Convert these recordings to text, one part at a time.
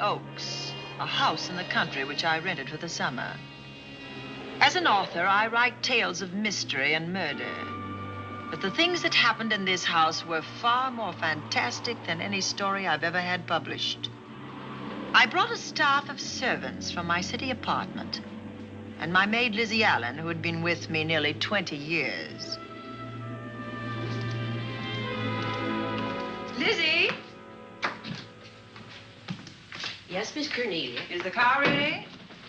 Oaks, a house in the country which I rented for the summer. As an author, I write tales of mystery and murder. But the things that happened in this house were far more fantastic than any story I've ever had published. I brought a staff of servants from my city apartment, and my maid, Lizzie Allen, who had been with me nearly 20 years. Lizzie? Yes, Miss Cornelia. Is the car ready?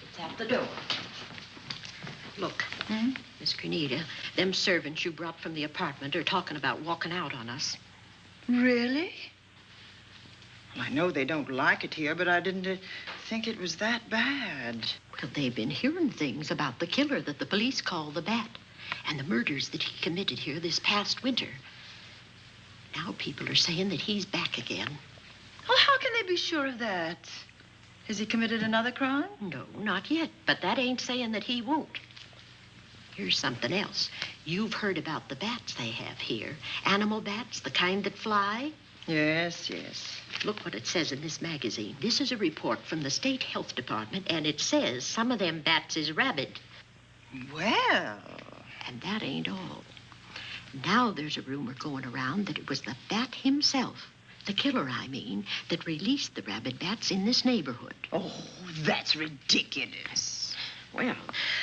It's at the door. Look, Miss Cornelia, them servants you brought from the apartment are talking about walking out on us. Really? Well, I know they don't like it here, but I didn't think it was that bad. Well, they've been hearing things about the killer that the police call the Bat and the murders that he committed here this past winter. Now people are saying that he's back again. Well, how can they be sure of that? Has he committed another crime? No, not yet, but that ain't saying that he won't. Here's something else. You've heard about the bats they have here. Animal bats, the kind that fly. Yes, yes. Look what it says in this magazine. This is a report from the State Health Department, and it says some of them bats is rabid. Well. And that ain't all. Now there's a rumor going around that it was the bat himself, the killer, I mean, that released the rabid bats in this neighborhood. Oh, that's ridiculous. Well,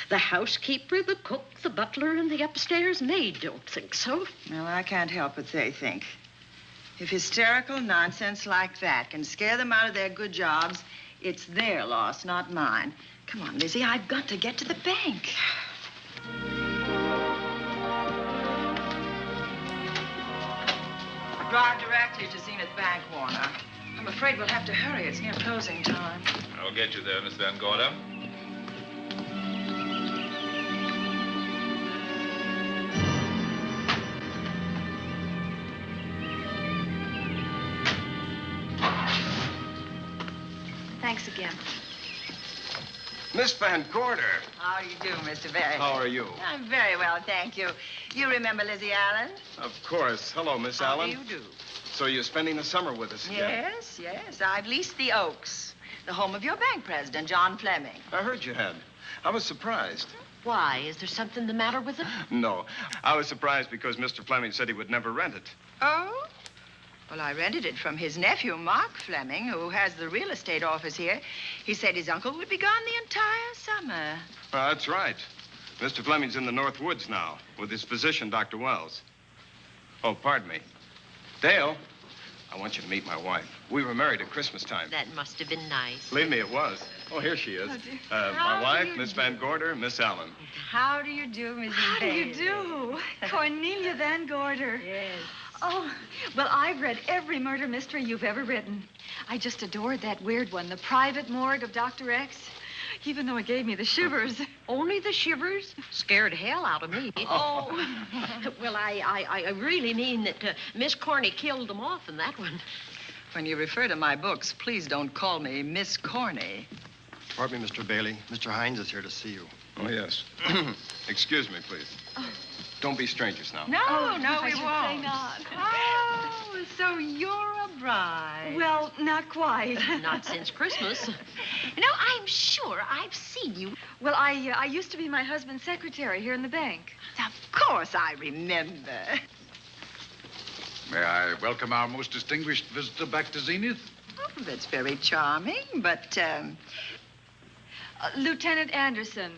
the housekeeper, the cook, the butler, and the upstairs maid don't think so. Well, I can't help what they think. If hysterical nonsense like that can scare them out of their good jobs, it's their loss, not mine. Come on, Lizzie, I've got to get to the bank. Drive directly to Zenith Bank, Warner. I'm afraid we'll have to hurry. It's near closing time. I'll get you there, Miss Van Gorder. Thanks again. Miss Van Gorder. How do you do, Mr. Barry? How are you? I'm very well, thank you. You remember Lizzie Allen? Of course. Hello, Miss Allen. How do you do? So you're spending the summer with us again? Yes, yes. I've leased the Oaks, the home of your bank president, John Fleming. I heard you had. I was surprised. Why? Is there something the matter with it? No. I was surprised because Mr. Fleming said he would never rent it. Oh? Well, I rented it from his nephew, Mark Fleming, who has the real estate office here. He said his uncle would be gone the entire summer. Well, that's right. Mr. Fleming's in the North Woods now with his physician, Dr. Wells. Oh, pardon me. Dale, I want you to meet my wife. We were married at Christmas time. That must have been nice. Believe me, it was. Oh, here she is. Oh, dear. My wife, Miss Van Gorder, Miss Allen. How do you do, Mrs. How do you Bailey? do? Cornelia van Gorder. Yes. Oh, well, I've read every murder mystery you've ever written. I just adored that weird one, The Private Morgue of Dr. X, even though it gave me the shivers. Only the shivers? Scared hell out of me. Oh. Well, I really mean that Miss Corney killed them off in that one. When you refer to my books, please don't call me Miss Corney. Pardon me, Mr. Bailey. Mr. Hines is here to see you. Oh, yes. Excuse me, please. Don't be strangers now. No, no, I we should won't. say not. Oh, so you're a bride. Well, not quite. Not since Christmas. No, I'm sure I've seen you. Well, I used to be my husband's secretary here in the bank. Of course I remember. May I welcome our most distinguished visitor back to Zenith? Oh, that's very charming, but, Lieutenant Anderson.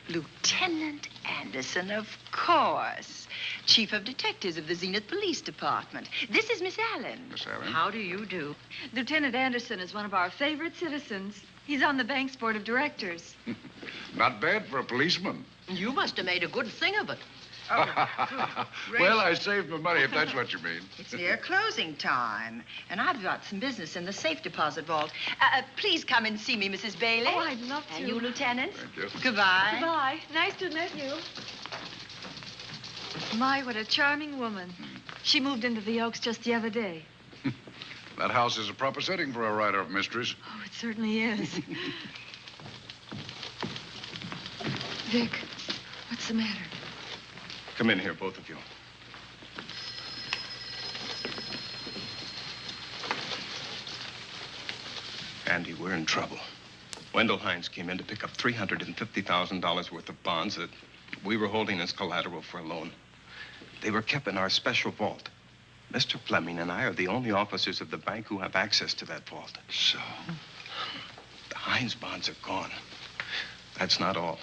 Lieutenant Anderson, of course. Chief of Detectives of the Zenith Police Department. This is Miss Allen. Miss Allen? How do you do? Lieutenant Anderson is one of our favorite citizens. He's on the bank's board of directors. Not bad for a policeman. You must have made a good thing of it. Well, I saved my money, if that's what you mean. It's near closing time, and I've got some business in the safe deposit vault. Please come and see me, Mrs. Bailey. Oh, I'd love to. And you, Lieutenant. Thank you. Goodbye. Goodbye. Nice to meet you. My, what a charming woman. She moved into the Oaks just the other day. That house is a proper setting for a writer of mysteries. Oh, it certainly is. Vic, what's the matter? Come in here, both of you. Andy, we're in trouble. Wendell Hines came in to pick up $350,000 worth of bonds that we were holding as collateral for a loan. They were kept in our special vault. Mr. Fleming and I are the only officers of the bank who have access to that vault. So? The Hines bonds are gone. That's not all.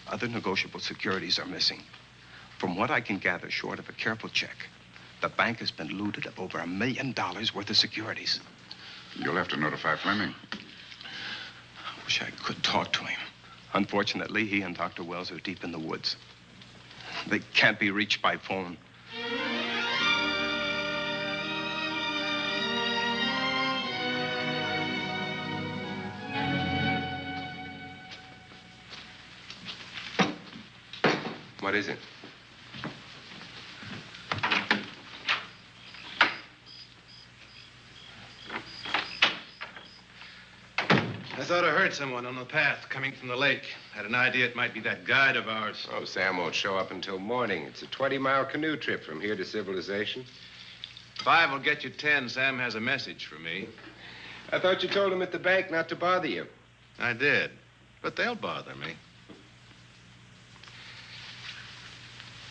Other negotiable securities are missing. From what I can gather, short of a careful check, the bank has been looted of over $1 million worth of securities. You'll have to notify Fleming. I wish I could talk to him. Unfortunately, he and Dr. Wells are deep in the woods. They can't be reached by phone. What is it? I thought I heard someone on the path coming from the lake. Had an idea it might be that guide of ours. Oh, Sam won't show up until morning. It's a 20-mile canoe trip from here to civilization. 5 will get you 10. Sam has a message for me. I thought you told him at the bank not to bother you. I did, but they'll bother me.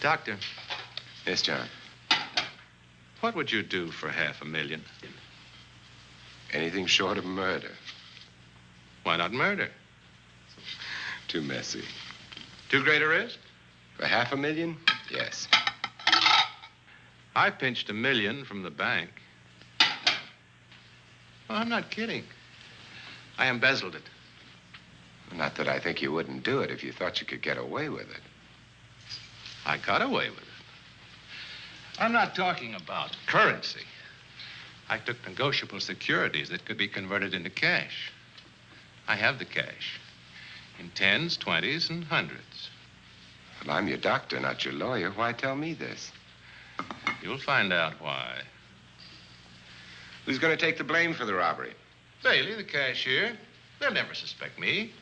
Doctor. Yes, John. What would you do for $500,000? Anything short of murder. Why not murder? Too messy. Too great a risk? For $500,000? Yes. I pinched $1 million from the bank. Well, I'm not kidding. I embezzled it. Not that I think you wouldn't do it if you thought you could get away with it. I got away with it. I'm not talking about currency. I took negotiable securities that could be converted into cash. I have the cash in 10s, 20s, and 100s. Well, I'm your doctor, not your lawyer. Why tell me this? You'll find out why. Who's going to take the blame for the robbery? Bailey, the cashier. They'll never suspect me.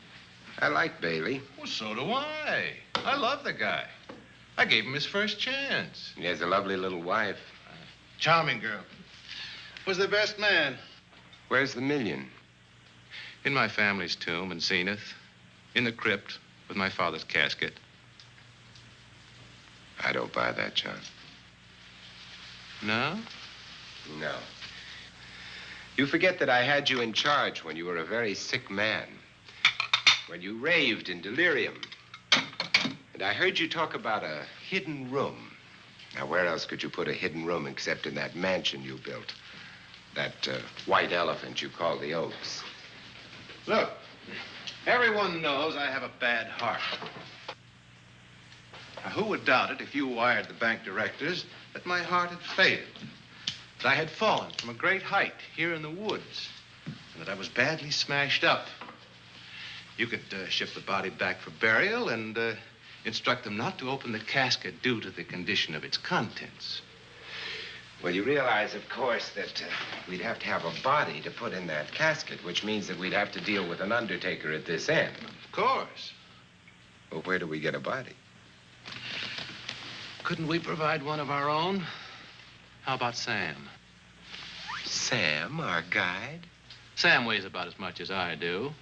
I like Bailey. Well, so do I. I love the guy. I gave him his first chance. He has a lovely little wife. Charming girl. Was the best man. Where's the $1 million? In my family's tomb in Zenith. In the crypt with my father's casket. I don't buy that, John. No? No. You forget that I had you in charge when you were a very sick man. When you raved in delirium. And I heard you talk about a hidden room. Now, where else could you put a hidden room except in that mansion you built? That white elephant you call the Oaks. Look, everyone knows I have a bad heart. Now, who would doubt it if you wired the bank directors that my heart had failed? That I had fallen from a great height here in the woods. And that I was badly smashed up. You could ship the body back for burial and instruct them not to open the casket due to the condition of its contents. Well, you realize, of course, that we'd have to have a body to put in that casket, which means that we'd have to deal with an undertaker at this end. Of course. Well, where do we get a body? Couldn't we provide one of our own? How about Sam? Sam, our guide? Sam weighs about as much as I do.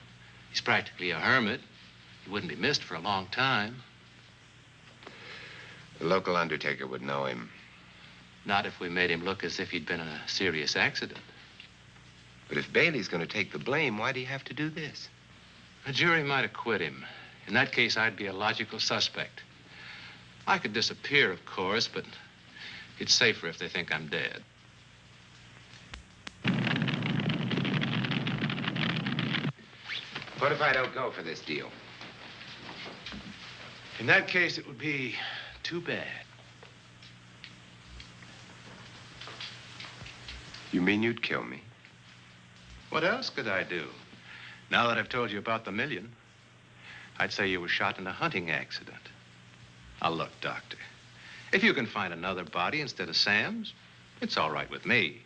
He's practically a hermit. He wouldn't be missed for a long time. The local undertaker would know him. Not if we made him look as if he'd been in a serious accident. But if Bailey's going to take the blame, why'd he have to do this? A jury might acquit him. In that case, I'd be a logical suspect. I could disappear, of course, but it's safer if they think I'm dead. What if I don't go for this deal? In that case, it would be too bad. You mean you'd kill me? What else could I do? Now that I've told you about the $1 million, I'd say you were shot in a hunting accident. Now, look, Doctor, if you can find another body instead of Sam's, it's all right with me.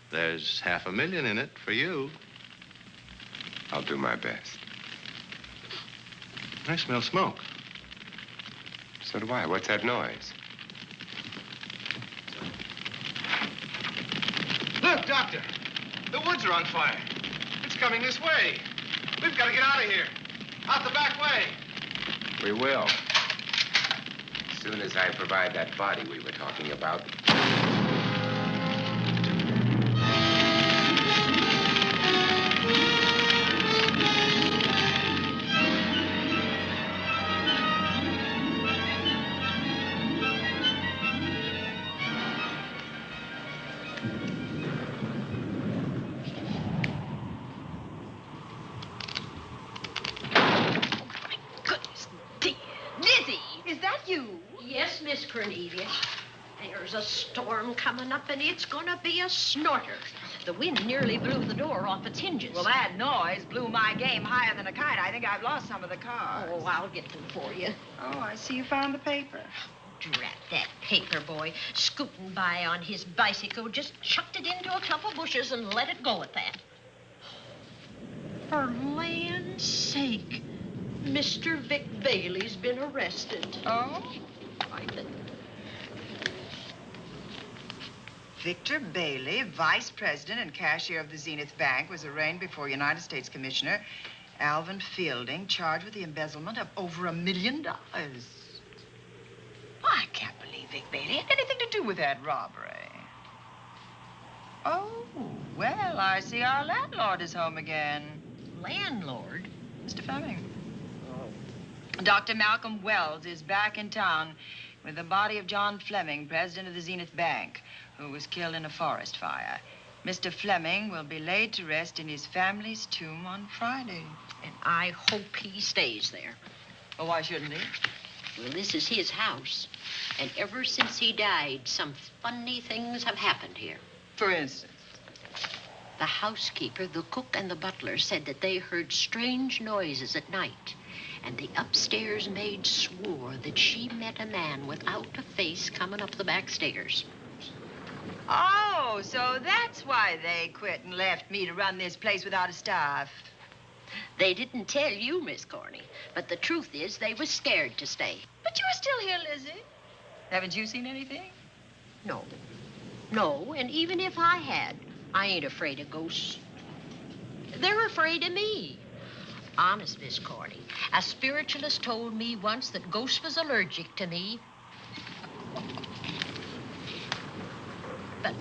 There's $500,000 in it for you. I'll do my best. I smell smoke. So do I. What's that noise? Look, Doctor, the woods are on fire. coming this way. We've got to get out of here. Out the back way. We will. As soon as I provide that body we were talking about. Yes, Miss Cornelia. There's a storm coming up, and it's gonna be a snorter. The wind nearly blew the door off its hinges. Well, that noise blew my game higher than a kite. I think I've lost some of the cars. Oh, I'll get them for you. Oh, I see you found the paper. Drat that paper boy, scooting by on his bicycle, just chucked it into a clump of bushes and let it go at that. For land's sake, Mr. Vic Bailey's been arrested. Oh? I think. Victor Bailey, vice president and cashier of the Zenith Bank, was arraigned before United States Commissioner Alvin Fielding, charged with the embezzlement of over $1 million. I can't believe Vic Bailey had anything to do with that robbery. Oh, well, I see our landlord is home again. Landlord? Mr. Fleming. Dr. Malcolm Wells is back in town with the body of John Fleming, president of the Zenith Bank, who was killed in a forest fire. Mr. Fleming will be laid to rest in his family's tomb on Friday. And I hope he stays there. Well, why shouldn't he? Well, this is his house. And ever since he died, some funny things have happened here. For instance? The housekeeper, the cook, and the butler said that they heard strange noises at night. And the upstairs maid swore that she met a man without a face coming up the back stairs. Oh, so that's why they quit and left me to run this place without a staff. They didn't tell you, Miss Corney, but the truth is they were scared to stay. But you're still here, Lizzie. Haven't you seen anything? No. No, and even if I had, I ain't afraid of ghosts. They're afraid of me. Honest, Miss Corney, a spiritualist told me once that ghosts was allergic to me. But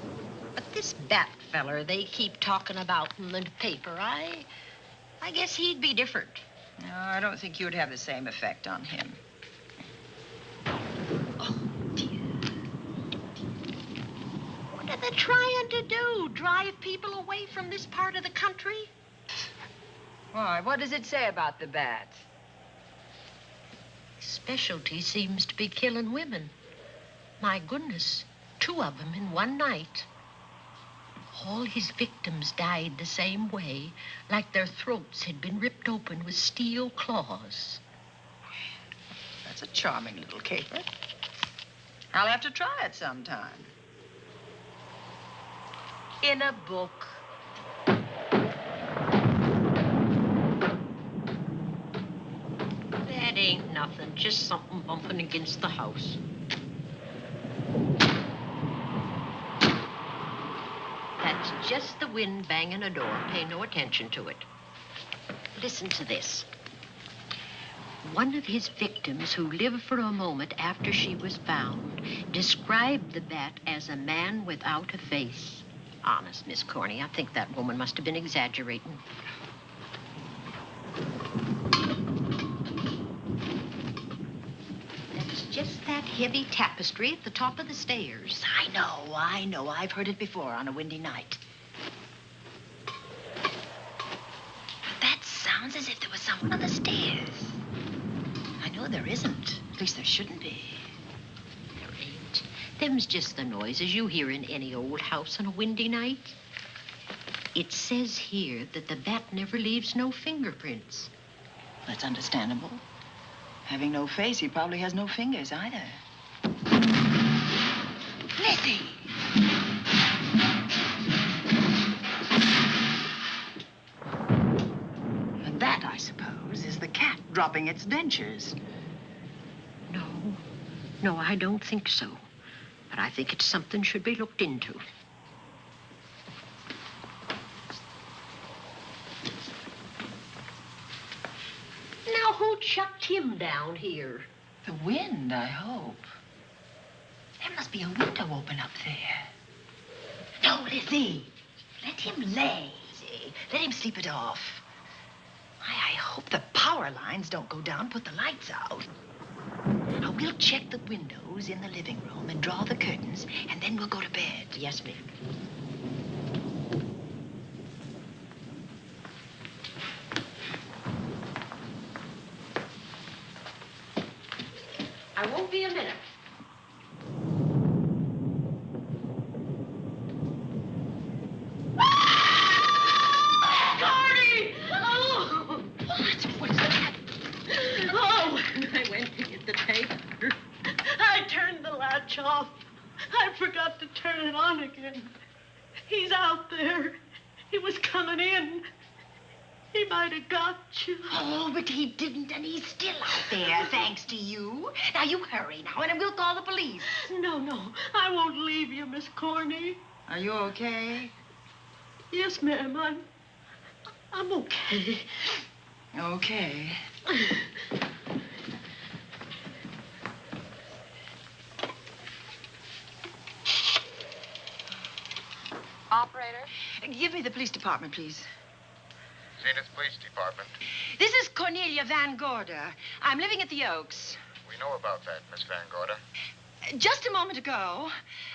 this Bat feller they keep talking about in the paper, I guess he'd be different. No, I don't think you'd have the same effect on him. Oh, dear. What are they trying to do? Drive people away from this part of the country? Why, what does it say about the bat? His specialty seems to be killing women. My goodness, 2 of them in one night. All his victims died the same way, like their throats had been ripped open with steel claws. That's a charming little caper. I'll have to try it sometime. In a book. That ain't nothing, just something bumping against the house. That's just the wind banging a door. Pay no attention to it. Listen to this. One of his victims, who lived for a moment after she was found, described the bat as a man without a face. Honest, Miss Corney, I think that woman must have been exaggerating. That's just that heavy tapestry at the top of the stairs. I know. I've heard it before on a windy night. That sounds as if there was someone on the stairs. I know there isn't. At least there shouldn't be. There ain't. Them's just the noises you hear in any old house on a windy night. It says here that the bat never leaves no fingerprints. That's understandable. Having no face, he probably has no fingers either. Lizzie! And that, I suppose, is the cat dropping its dentures. No, I don't think so. But I think it's something should be looked into. who chucked him down here? The wind, I hope. There must be a window open up there. No, Lizzie. Let him lay. Let him sleep it off. I hope the power lines don't go down, put the lights out. Now, we'll check the windows in the living room and draw the curtains, and then we'll go to bed. Yes, ma'am. I won't be a minute. Gordy! Oh! What's that? Oh, when I went to get the tape, I turned the latch off. I forgot to turn it on again. He's out there. He was coming in. He might have got you. Oh, but he didn't, and he's still out there, thanks to you. Now, you hurry now, and we'll call the police. No, I won't leave you, Miss Corny. Are you okay? Yes, ma'am, I'm okay. Okay. Operator? Give me the police department, please. Zenith Police Department. This is Cornelia van Gorder. I'm living at the Oaks. We know about that, Miss Van Gorder. Just a moment ago,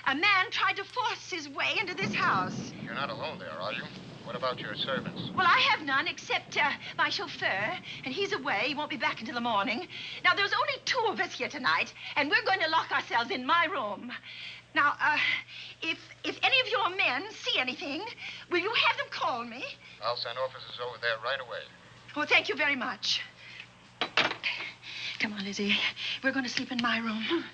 a man tried to force his way into this house. You're not alone there, are you? What about your servants? Well, I have none except my chauffeur, and he's away. He won't be back until the morning. Now, there's only 2 of us here tonight, and we're going to lock ourselves in my room. Now, if any of your men see anything, will you have them call me? I'll send officers over there right away. Oh, thank you very much. Come on, Lizzie. We're going to sleep in my room.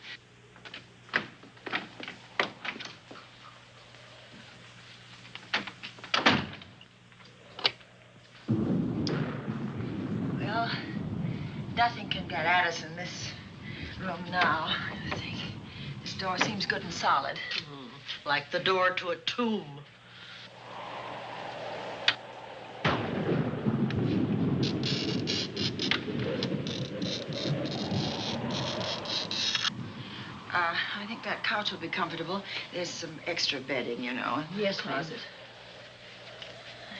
Well, nothing can get at us in this room now, I think. This door seems good and solid. Like the door to a tomb. I think that couch will be comfortable. There's some extra bedding, you know. Yes, ma'am. Closet.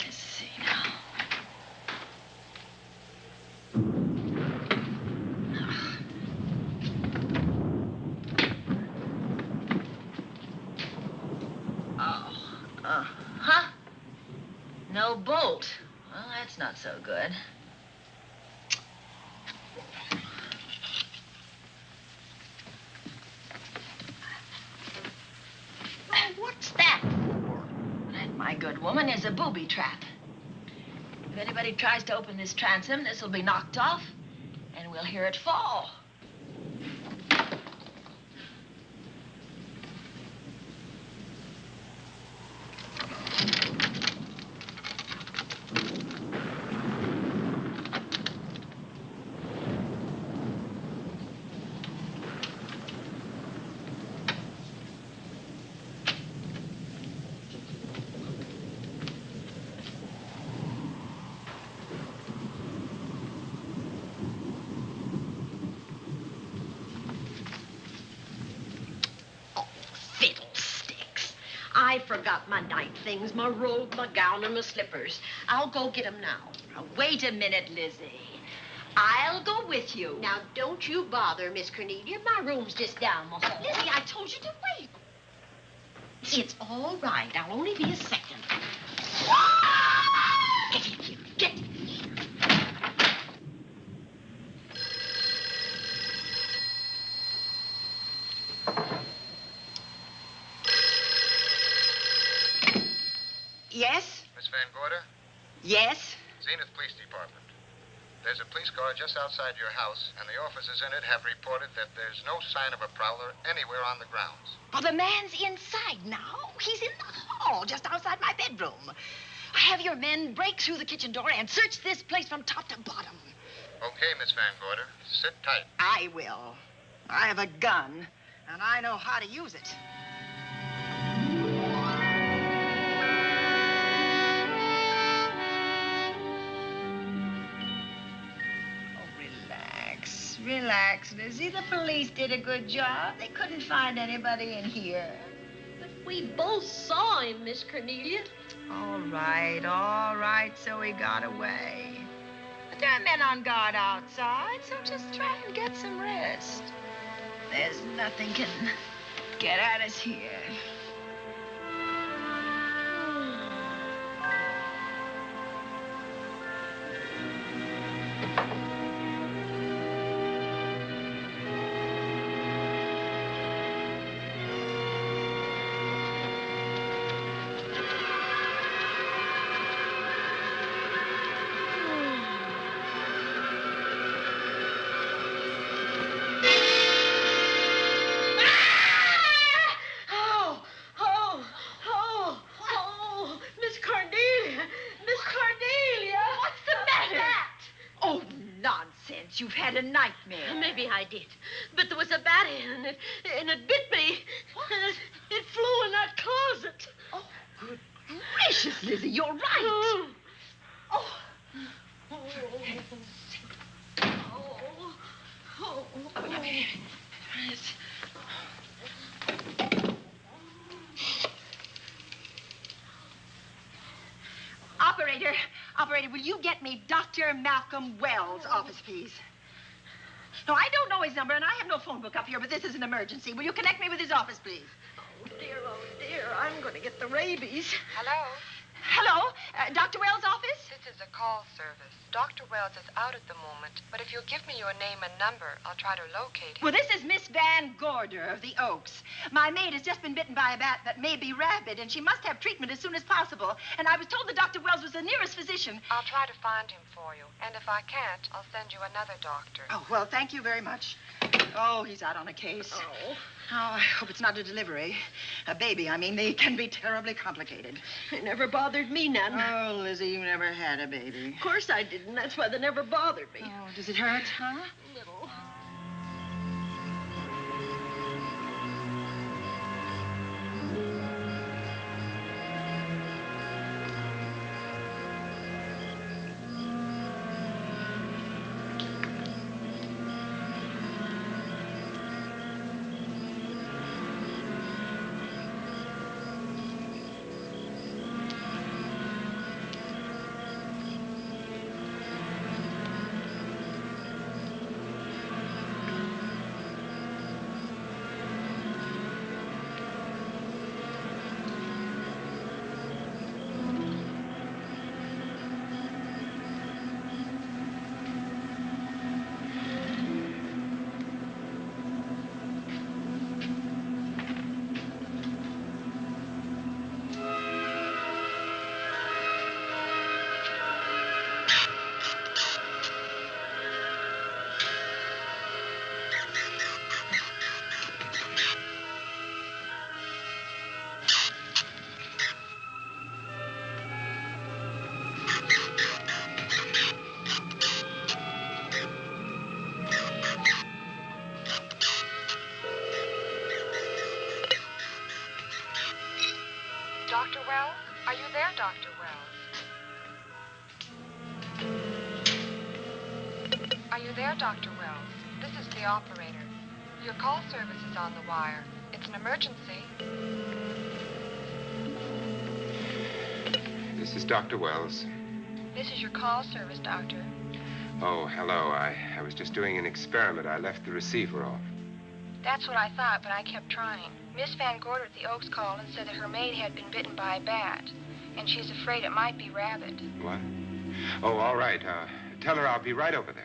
Let's see now. Huh? No bolt. Well, that's not so good. Oh, what's that for? That, my good woman, is a booby trap. If anybody tries to open this transom, this will be knocked off, and we'll hear it fall. I forgot my night things, my robe, my gown, and my slippers. I'll go get 'em now. Now, wait a minute, Lizzie. I'll go with you. Now, don't you bother, Miss Cornelia. My room's just down the hall. Lizzie, I told you to wait. It's all right. I'll only be a second. Get in here. Get in here. Yes? Miss Van Gorder? Yes? Zenith Police Department. There's a police car just outside your house, and the officers in it have reported that there's no sign of a prowler anywhere on the grounds. Oh, the man's inside now. He's in the hall, just outside my bedroom. Have your men break through the kitchen door and search this place from top to bottom. Okay, Miss Van Gorder. Sit tight. I will. I have a gun, and I know how to use it. relax, Lizzie. The police did a good job. They couldn't find anybody in here. But we both saw him, Miss Cornelia. All right, so he got away. But there are men on guard outside, so just try and get some rest. There's nothing can get at us here. You've had a nightmare. Maybe I did. But there was a bat in it, and it bit me. And it flew in that closet. Oh, good gracious, Lizzie, you're right. Oh. Operator, will you get me Dr. Malcolm Wells' office, please? No, I don't know his number, and I have no phone book up here, but this is an emergency. Will you connect me with his office, please? Oh, dear, I'm going to get the rabies. Hello? Hello? Dr. Wells' office? This is a call service. Dr. Wells is out at the moment, but if you'll give me your name and number, I'll try to locate him. Well, this is Miss Van Gorder of the Oaks. My maid has just been bitten by a bat that may be rabid, and she must have treatment as soon as possible. And I was told that Dr. Wells was the nearest physician. I'll try to find him for you, and if I can't, I'll send you another doctor. Oh, well, thank you very much. Oh, he's out on a case. Oh, I hope it's not a delivery. A baby, I mean. They can be terribly complicated. It never bothered me none. Oh, Lizzie, you never had a baby. Of course I didn't. That's why they never bothered me. Oh, does it hurt, huh? A little. Dr. Wells? Are you there, Dr. Wells? Are you there, Dr. Wells? This is the operator. Your call service is on the wire. It's an emergency. This is Dr. Wells. This is your call service, Doctor. Oh, hello. I was just doing an experiment. I left the receiver off. That's what I thought, but I kept trying. Miss Van Gorder at the Oaks called and said that her maid had been bitten by a bat, and she's afraid it might be rabid. What? Oh, all right. Tell her I'll be right over there.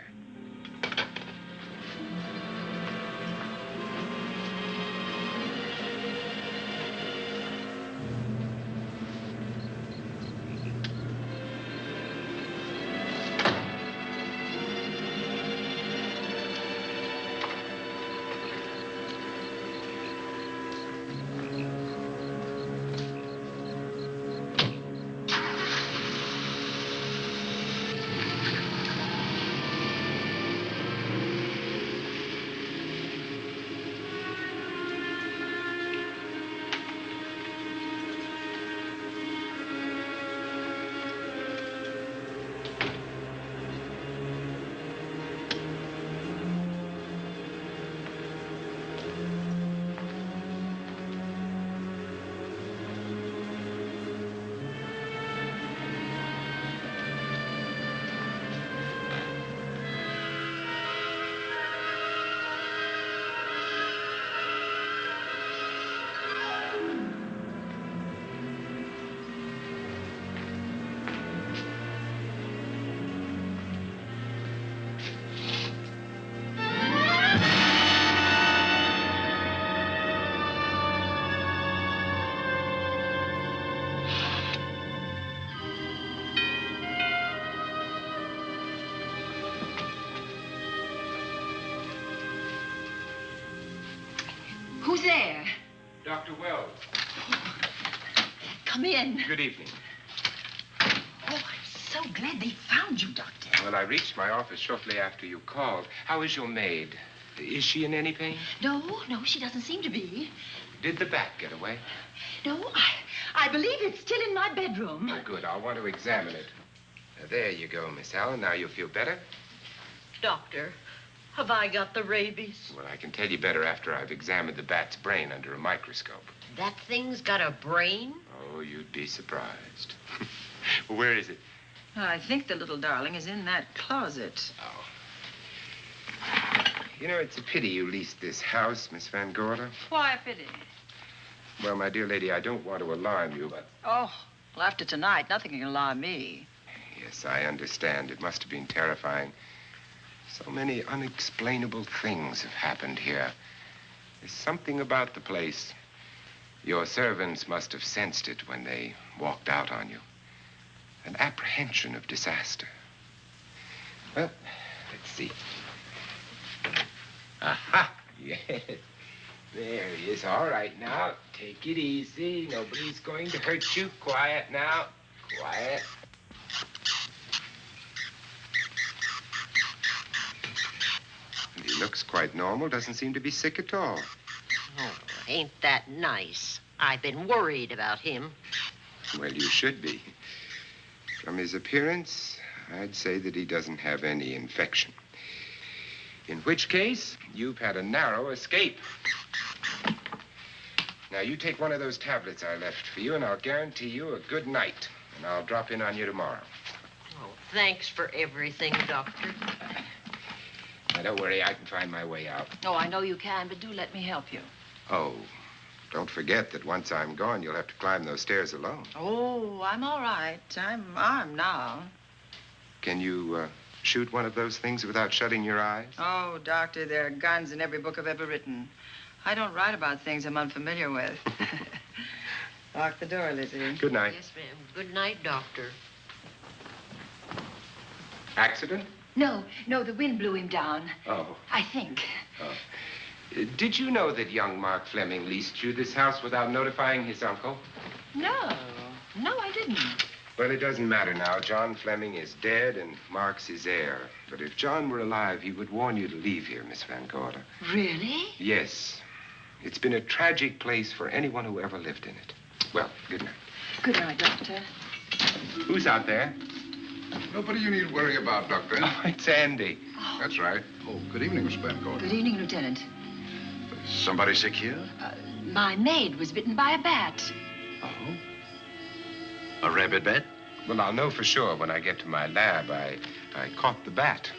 Who's there? Dr. Wells. Come in. Good evening. Oh, I'm so glad they found you, Doctor. Well, I reached my office shortly after you called. How is your maid? Is she in any pain? No, she doesn't seem to be. Did the bat get away? No, I believe it's still in my bedroom. Oh, good. I'll want to examine it. There you go, Miss Allen. Now you feel better? Doctor, have I got the rabies? Well, I can tell you better after I've examined the bat's brain under a microscope. That thing's got a brain? Oh, you'd be surprised. Where is it? I think the little darling is in that closet. Oh. You know, it's a pity you leased this house, Miss Van Gorder. Why a pity? Well, my dear lady, I don't want to alarm you, but... Oh, well, after tonight, nothing can alarm me. Yes, I understand. It must have been terrifying. So many unexplainable things have happened here. There's something about the place. Your servants must have sensed it when they walked out on you. An apprehension of disaster. Well, let's see. Aha! Yes. There he is. All right, now. Take it easy. Nobody's going to hurt you. Quiet now. Quiet. And he looks quite normal. Doesn't seem to be sick at all. Oh, ain't that nice? I've been worried about him. Well, you should be. From his appearance, I'd say that he doesn't have any infection. In which case, you've had a narrow escape. Now, you take one of those tablets I left for you, and I'll guarantee you a good night. And I'll drop in on you tomorrow. Oh, thanks for everything, Doctor. Now, don't worry. I can find my way out. Oh, I know you can, but do let me help you. Oh, don't forget that once I'm gone, you'll have to climb those stairs alone. Oh, I'm all right. I'm armed now. Can you, shoot one of those things without shutting your eyes? Oh, Doctor, there are guns in every book I've ever written. I don't write about things I'm unfamiliar with. Lock the door, Lizzie. Good night. Yes, ma'am. Good night, Doctor. Accident? No, the wind blew him down. Oh. I think. Oh. Did you know that young Mark Fleming leased you this house without notifying his uncle? No, I didn't. Well, it doesn't matter now. John Fleming is dead, and Mark's his heir. But if John were alive, he would warn you to leave here, Miss Van Gorder. Really? Yes. It's been a tragic place for anyone who ever lived in it. Well, good night. Good night, Doctor. Who's out there? Nobody you need worry about, Doctor. Oh, it's Andy. That's right. Oh, good evening, Miss Van Gorder. Good evening, Lieutenant. Somebody sick here? My maid was bitten by a bat. Oh? A rabid bat? Well, I'll know for sure when I get to my lab. I caught the bat.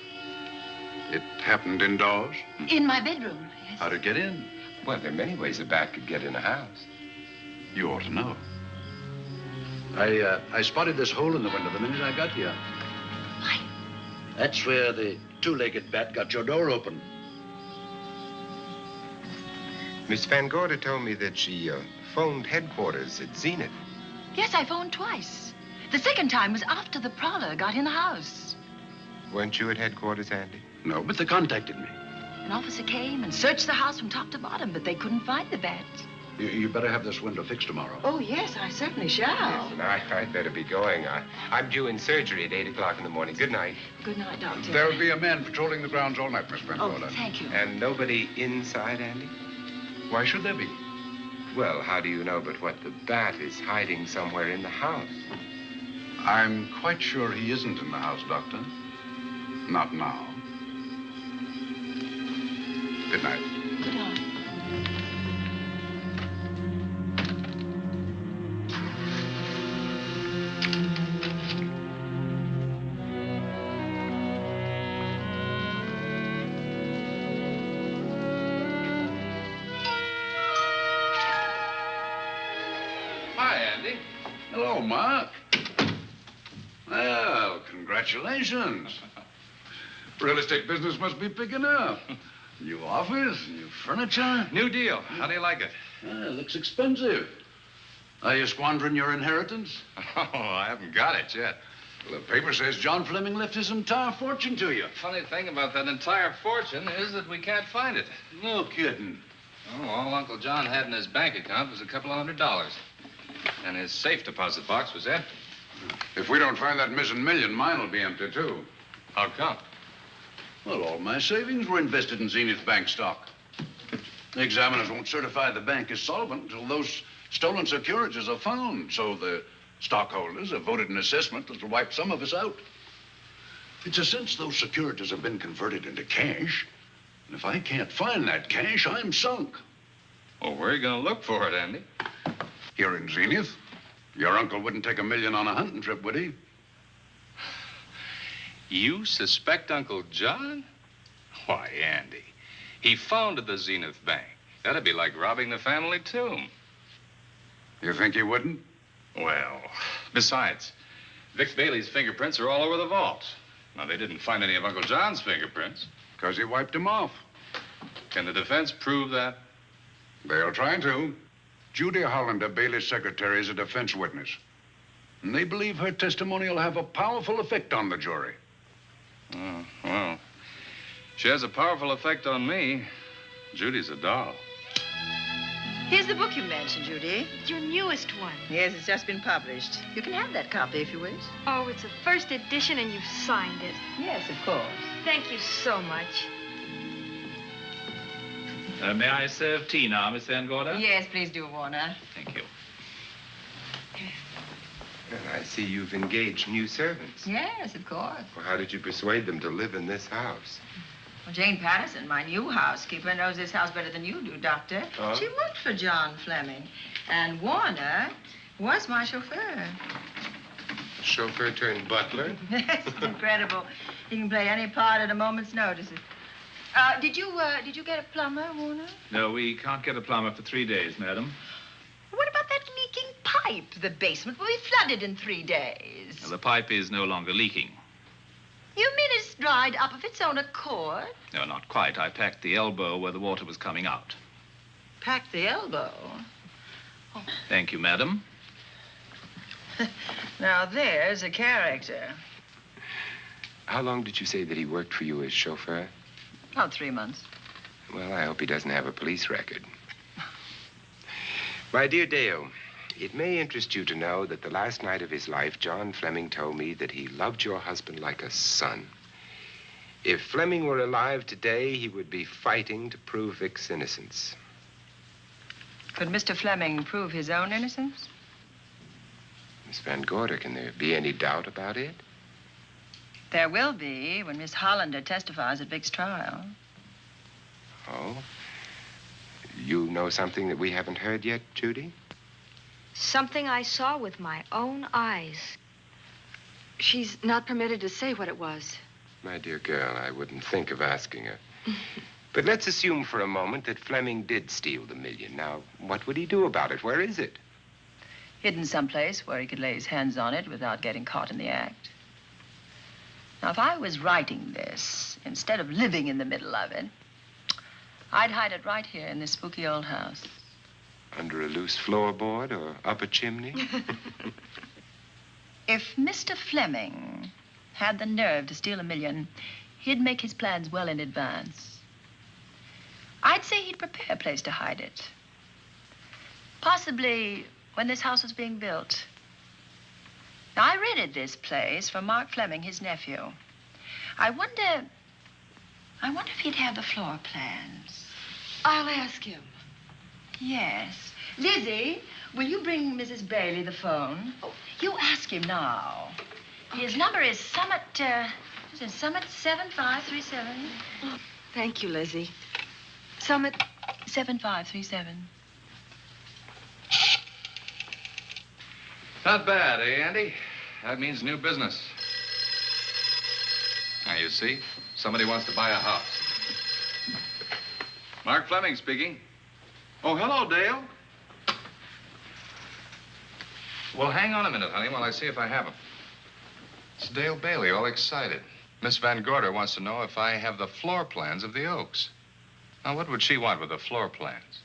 It happened indoors? In my bedroom, yes. How'd it get in? Well, there are many ways a bat could get in a house. You ought to know. I spotted this hole in the window the minute I got here. Why? That's where the two-legged bat got your door open. Miss Van Gorder told me that she phoned headquarters at Zenith. Yes, I phoned twice. The second time was after the prowler got in the house. Weren't you at headquarters, Andy? No, but they contacted me. An officer came and searched the house from top to bottom, but they couldn't find the bat. You better have this window fixed tomorrow. Oh, yes, I certainly shall. Yes, and I'd better be going. I'm due in surgery at 8 o'clock in the morning. Good night. Good night, Doctor. There'll be a man patrolling the grounds all night, Miss Van Gorder. Oh, thank you. And nobody inside, Andy? Why should there be? Well, how do you know but what the bat is hiding somewhere in the house? I'm quite sure he isn't in the house, Doctor. Not now. Good night. Good night. Hi, Andy. Hello, Mark. Well, congratulations. Real estate business must be picking up. New office, new furniture. New deal. How do you like it? Looks expensive. Are you squandering your inheritance? Oh, I haven't got it yet. Well, the paper says John Fleming left his entire fortune to you. Funny thing about that entire fortune is that we can't find it. No kidding. Oh, all Uncle John had in his bank account was a couple of $100. And his safe deposit box was empty. If we don't find that missing million, mine will be empty, too. How come? Well, all my savings were invested in Zenith Bank stock. The examiners won't certify the bank as solvent until those stolen securities are found. So the stockholders have voted an assessment that'll wipe some of us out. It's a since those securities have been converted into cash. And if I can't find that cash, I'm sunk. Well, where are you going to look for it, Andy? Here in Zenith. Your uncle wouldn't take $1 million on a hunting trip, would he? You suspect Uncle John? Why, Andy, he founded the Zenith Bank. That'd be like robbing the family tomb. You think he wouldn't? Well, besides, Vic Bailey's fingerprints are all over the vault. Now, they didn't find any of Uncle John's fingerprints. Because he wiped them off. Can the defense prove that? They'll try to. Judy Hollander, Bailey's secretary, is a defense witness. And they believe her testimony will have a powerful effect on the jury. Oh, well, she has a powerful effect on me. Judy's a doll. Here's the book you mentioned, Judy. Your newest one. Yes, it's just been published. You can have that copy if you wish. Oh, it's a first edition and you've signed it. Yes, of course. Thank you so much. May I serve tea now, Miss Van Gorder? Yes, please do, Warner. Thank you. Well, I see you've engaged new servants. Yes, of course. Well, how did you persuade them to live in this house? Well, Jane Patterson, my new housekeeper, knows this house better than you do, Doctor. Oh? She worked for John Fleming. And Warner was my chauffeur. Chauffeur turned butler? Yes, it's incredible. He can play any part at a moment's notice. Did you get a plumber, Warner? No, we can't get a plumber for 3 days, madam. What about that leaking pipe? The basement will be flooded in 3 days. Well, the pipe is no longer leaking. You mean it's dried up of its own accord? No, not quite. I packed the elbow where the water was coming out. Packed the elbow? Oh. Thank you, madam. Now, there's a character. How long did you say that he worked for you as chauffeur? About 3 months. Well, I hope he doesn't have a police record. My dear Dale, it may interest you to know that the last night of his life, John Fleming told me that he loved your husband like a son. If Fleming were alive today, he would be fighting to prove Vic's innocence. Could Mr. Fleming prove his own innocence? Miss Van Gorder, can there be any doubt about it? There will be when Miss Hollander testifies at Vic's trial. Oh? You know something that we haven't heard yet, Judy? Something I saw with my own eyes. She's not permitted to say what it was. My dear girl, I wouldn't think of asking her. But let's assume for a moment that Fleming did steal the $1 million. Now, what would he do about it? Where is it? Hidden someplace where he could lay his hands on it without getting caught in the act. Now, if I was writing this, instead of living in the middle of it, I'd hide it right here in this spooky old house. Under a loose floorboard or up a chimney? If Mr. Fleming had the nerve to steal $1 million, he'd make his plans well in advance. I'd say he'd prepare a place to hide it. Possibly when this house was being built. Now, I rented this place from Mark Fleming, his nephew. I wonder if he'd have the floor plans. I'll ask him. Yes. Lizzie, will you bring Mrs. Bailey the phone? Oh, you ask him now. Okay. His number is Summit 7537. Oh, thank you, Lizzie. Summit 7537. Not bad, eh, Andy? That means new business. Now, you see, somebody wants to buy a house. Mark Fleming speaking. Oh, hello, Dale. Well, hang on a minute, honey, while I see if I have him. It's Dale Bailey, all excited. Miss Van Gorder wants to know if I have the floor plans of the Oaks. Now, what would she want with the floor plans?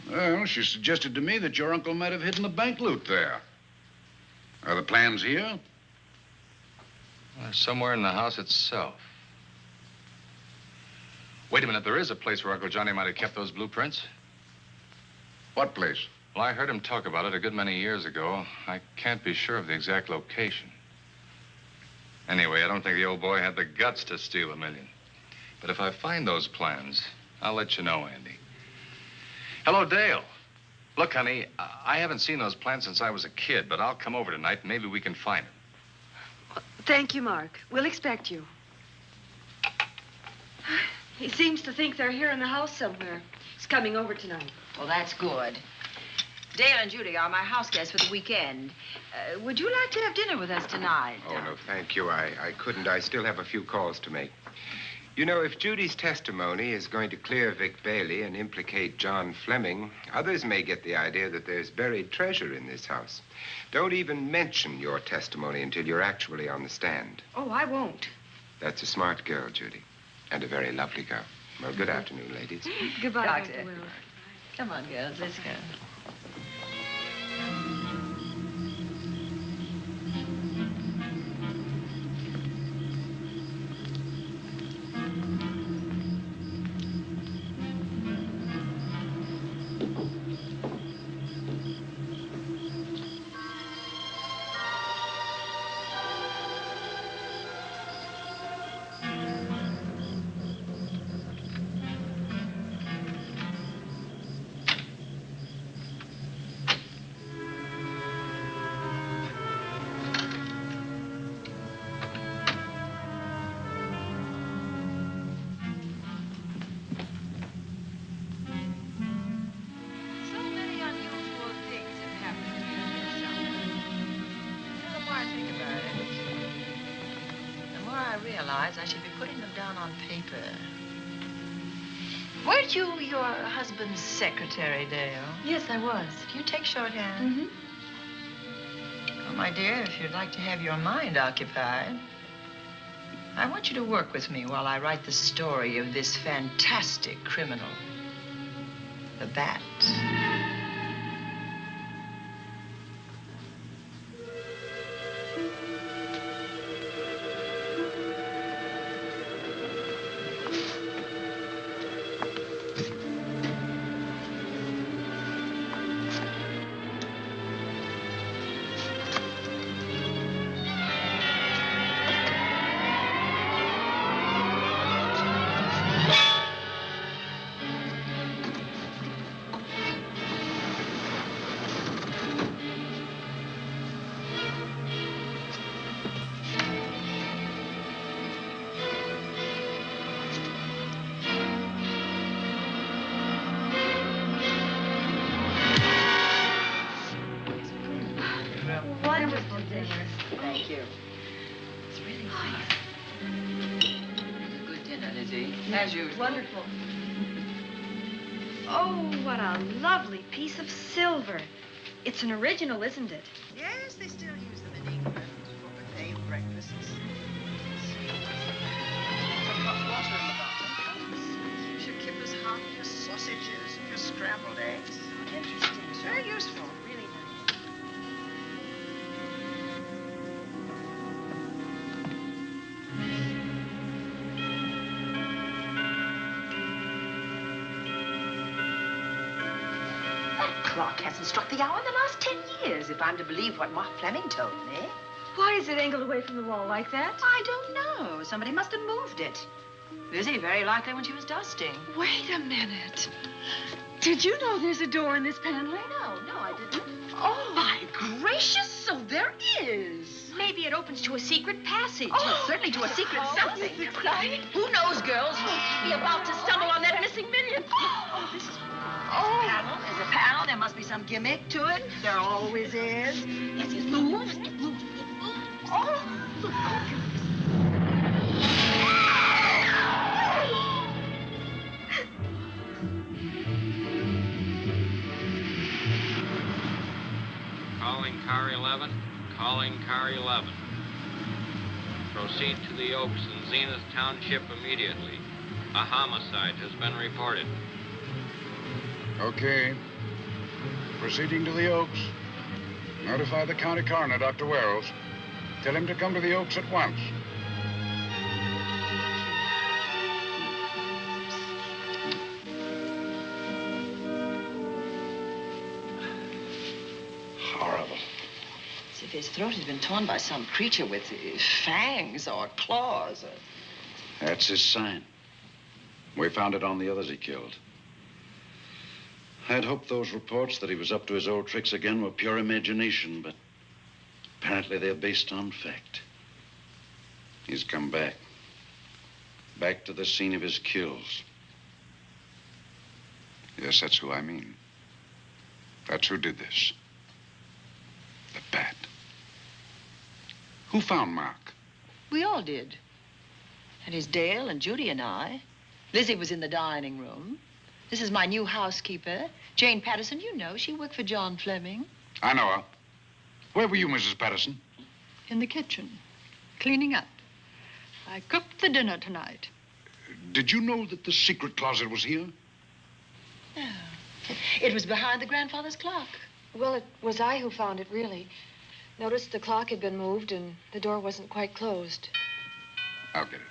Well, she suggested to me that your uncle might have hidden the bank loot there. Are the plans here? Somewhere in the house itself. Wait a minute, there is a place where Uncle Johnny might have kept those blueprints. What place? Well, I heard him talk about it a good many years ago. I can't be sure of the exact location. Anyway, I don't think the old boy had the guts to steal $1 million. But if I find those plans, I'll let you know, Andy. Hello, Dale. Look, honey, I haven't seen those plans since I was a kid, but I'll come over tonight and maybe we can find them. Thank you, Mark. We'll expect you. He seems to think they're here in the house somewhere. He's coming over tonight. Well, that's good. Dale and Judy are my house guests for the weekend. Would you like to have dinner with us tonight? Oh, no, thank you. I couldn't. I still have a few calls to make. You know, if Judy's testimony is going to clear Vic Bailey and implicate John Fleming, others may get the idea that there's buried treasure in this house. Don't even mention your testimony until you're actually on the stand. Oh, I won't. That's a smart girl, Judy, and a very lovely girl. Well, good afternoon, ladies. Goodbye, Doctor. Dr. Wells. Come on, girls, let's go. I should be putting them down on paper. Weren't you your husband's secretary, Dale? Yes, I was. Do you take shorthand? Well, my dear, if you'd like to have your mind occupied, I want you to work with me while I write the story of this fantastic criminal, the Bat. Thank you. It's really nice. Good dinner, Lizzie. As usual. Wonderful. Oh, what a lovely piece of silver. It's an original, isn't it? Yes, they still use them in England for buffet breakfasts. Some hot water in the bottom. You should keep as hot your sausages and your scrambled eggs. Interesting. It's very useful. Really nice. Clock hasn't struck the hour in the last 10 years, if I'm to believe what Mark Fleming told me. Why is it angled away from the wall like that? I don't know. Somebody must have moved it. Lizzie, very likely when she was dusting. Wait a minute. Did you know there's a door in this paneling? No, I didn't. Oh, my gracious, so there is. Maybe it opens to a secret passage. Well, certainly to a secret something. This is exciting. Who knows, girls? We'll be about to stumble on that missing $1 million. There's a panel. There must be some gimmick to it. There always is. Yes, it moves. It moves. It moves. Oh, Calling car 11. Calling car 11. Proceed to the Oaks in Zenith Township immediately. A homicide has been reported. Okay. Proceeding to the Oaks. Notify the county coroner, Dr. Wells. Tell him to come to the Oaks at once. his throat had been torn by some creature with fangs or claws. That's his sign. We found it on the others he killed. I'd hoped those reports that he was up to his old tricks again were pure imagination, but apparently they're based on fact. He's come back. Back to the scene of his kills. Yes, that's who I mean. That's who did this. The bat. Who found Mark? We all did. And it's Dale and Judy and I. Lizzie was in the dining room. This is my new housekeeper, Jane Patterson. You know, she worked for John Fleming. I know her. Where were you, Mrs. Patterson? In the kitchen, cleaning up. I cooked the dinner tonight. Did you know that the secret closet was here? No. It was behind the grandfather's clock. Well, it was I who found it, really. Noticed the clock had been moved and the door wasn't quite closed. I'll get it.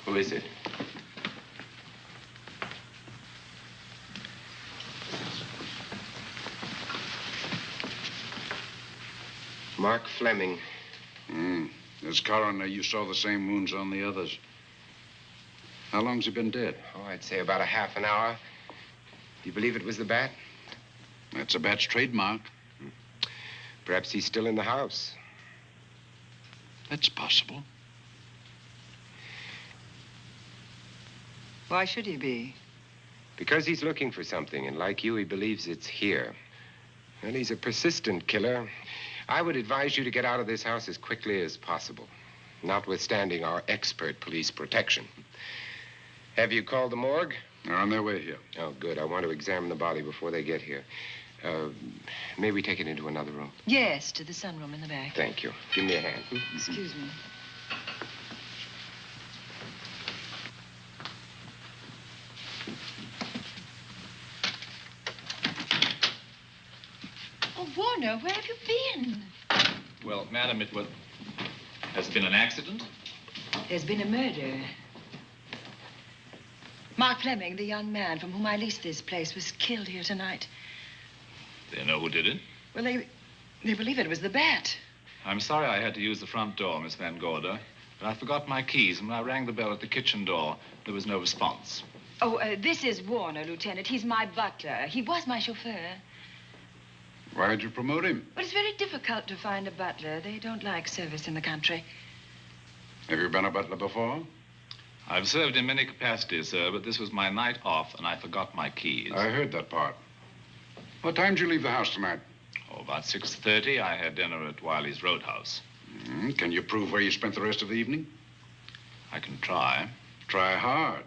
Who is it? Mark Fleming. As coroner, you saw the same wounds on the others. How long's he been dead? Oh, I'd say about a half an hour. Do you believe it was the bat? That's a bat's trademark. Perhaps he's still in the house. That's possible. Why should he be? Because he's looking for something, and like you, he believes it's here. And he's a persistent killer. I would advise you to get out of this house as quickly as possible, notwithstanding our expert police protection. Have you called the morgue? They're on their way here. Oh, good. I want to examine the body before they get here. May we take it into another room? Yes, to the sunroom in the back. Thank you. Give me a hand. Excuse me. Oh, Warner, where have you been? Well, madam, has it been an accident? There's been a murder. Mark Fleming, the young man from whom I leased this place, was killed here tonight. They know who did it? Well, they believe it was the bat. I'm sorry I had to use the front door, Miss Van Gorder, but I forgot my keys, and when I rang the bell at the kitchen door, there was no response. Oh, this is Warner, Lieutenant. He's my butler. He was my chauffeur. Why'd you promote him? Well, it's very difficult to find a butler. They don't like service in the country. Have you been a butler before? I've served in many capacities, sir, but this was my night off, and I forgot my keys. I heard that part. What time did you leave the house tonight? Oh, about 6:30. I had dinner at Wiley's Roadhouse. Can you prove where you spent the rest of the evening? I can try. Try hard.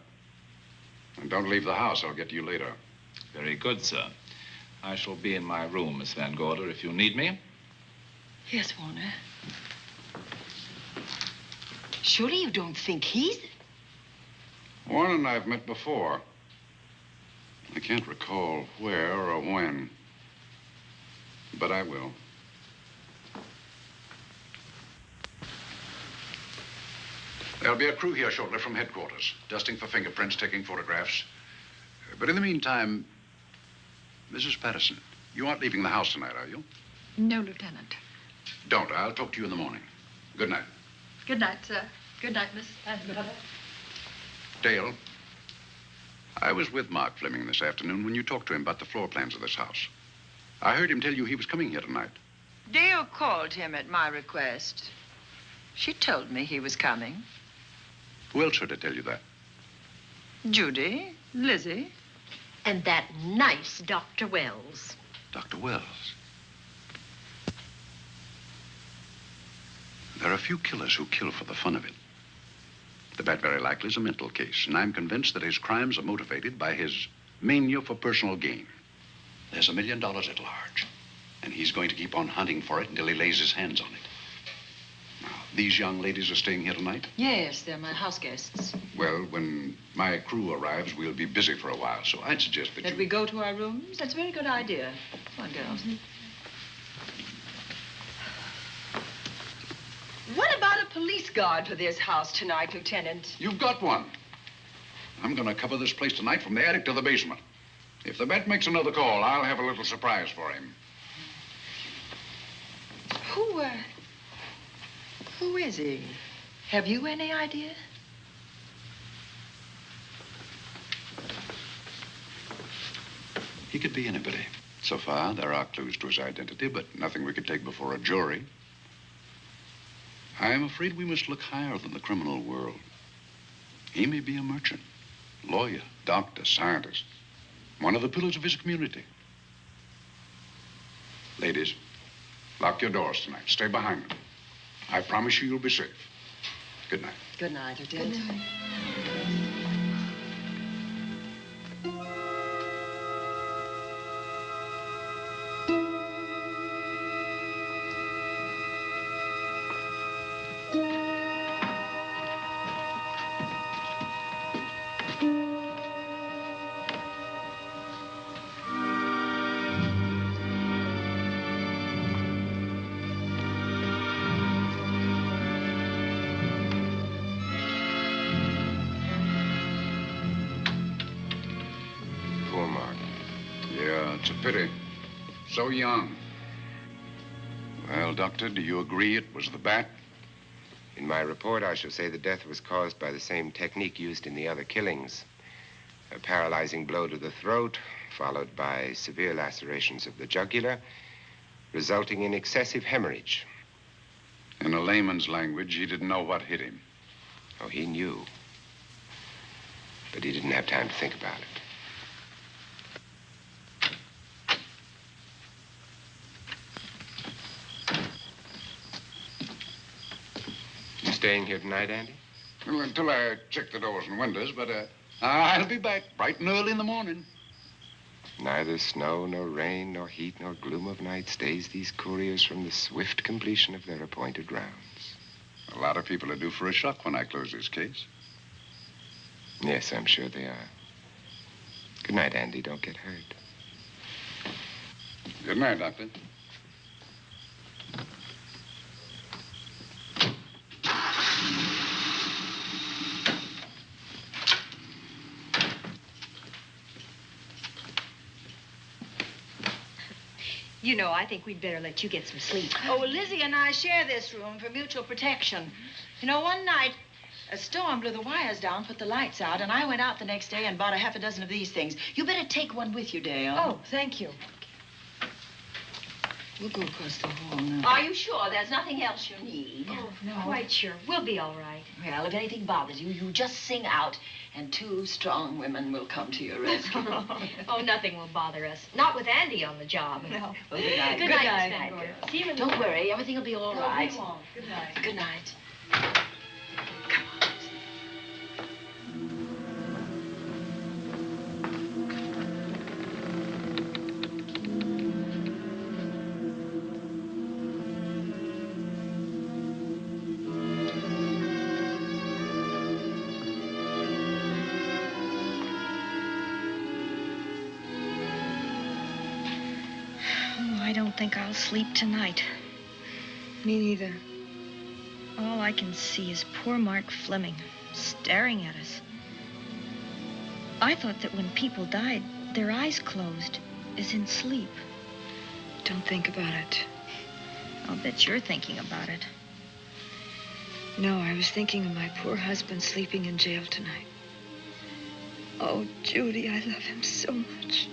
And don't leave the house. I'll get to you later. Very good, sir. I shall be in my room, Miss Van Gorder, if you need me. Yes, Warner. Surely you don't think he's... Warren and I have met before. I can't recall where or when, but I will. There'll be a crew here shortly from headquarters, dusting for fingerprints, taking photographs. But in the meantime, Mrs. Patterson, you aren't leaving the house tonight, are you? No, Lieutenant. Don't. I'll talk to you in the morning. Good night. Good night, sir. Good night, Miss Van Gorder. Dale, I was with Mark Fleming this afternoon when you talked to him about the floor plans of this house. I heard him tell you he was coming here tonight. Dale called him at my request. She told me he was coming. Who else heard her tell you that? Judy, Lizzie. And that nice Dr. Wells. Dr. Wells. There are a few killers who kill for the fun of it. The bat very likely is a mental case, and I'm convinced that his crimes are motivated by his mania for personal gain. There's $1 million at large, and he's going to keep on hunting for it until he lays his hands on it. Now, these young ladies are staying here tonight? Yes, they're my house guests. Well, when my crew arrives, we'll be busy for a while, so I'd suggest that we go to our rooms? That's a very good idea. Come on, girls. police guard for this house tonight, Lieutenant. You've got one. I'm going to cover this place tonight from the attic to the basement. If the bat makes another call, I'll have a little surprise for him. Who is he? Have you any idea? He could be anybody. So far, there are clues to his identity, but nothing we could take before a jury. I'm afraid we must look higher than the criminal world. He may be a merchant, lawyer, doctor, scientist, one of the pillars of his community. Ladies, lock your doors tonight. Stay behind them. I promise you you'll be safe. Good night. Good night, Lieutenant. Good night. It's a pity. So young. Well, Doctor, do you agree it was the bat? In my report, I shall say the death was caused by the same technique used in the other killings. A paralyzing blow to the throat, followed by severe lacerations of the jugular, resulting in excessive hemorrhage. In a layman's language, he didn't know what hit him. Oh, he knew. But he didn't have time to think about it. Staying here tonight, Andy? Well, until I check the doors and windows, but I'll be back bright and early in the morning. Neither snow, nor rain, nor heat, nor gloom of night stays these couriers from the swift completion of their appointed rounds. A lot of people are due for a shock when I close this case. Yes, I'm sure they are. Good night, Andy. Don't get hurt. Good night, Doctor. You know, I think we'd better let you get some sleep. Oh, well, Lizzie and I share this room for mutual protection. You know, one night, a storm blew the wires down, put the lights out, and I went out the next day and bought a half a dozen of these things. You better take one with you, Dale. Oh, thank you. We'll go across the hall now. Are you sure there's nothing else you need? Oh, no. Quite sure. We'll be all right. Well, if anything bothers you, you just sing out, and 2 strong women will come to your rescue. Oh, nothing will bother us. Not with Andy on the job. No. Well, good night. Good night, Miss Van Gorder. See you in the Don't morning. worry, everything will be all right. We won't. Good night. Good night. I don't think I'll sleep tonight. Me neither. All I can see is poor Mark Fleming staring at us. I thought that when people died, their eyes closed, as in sleep. Don't think about it. I'll bet you're thinking about it. No, I was thinking of my poor husband sleeping in jail tonight. Oh, Judy, I love him so much.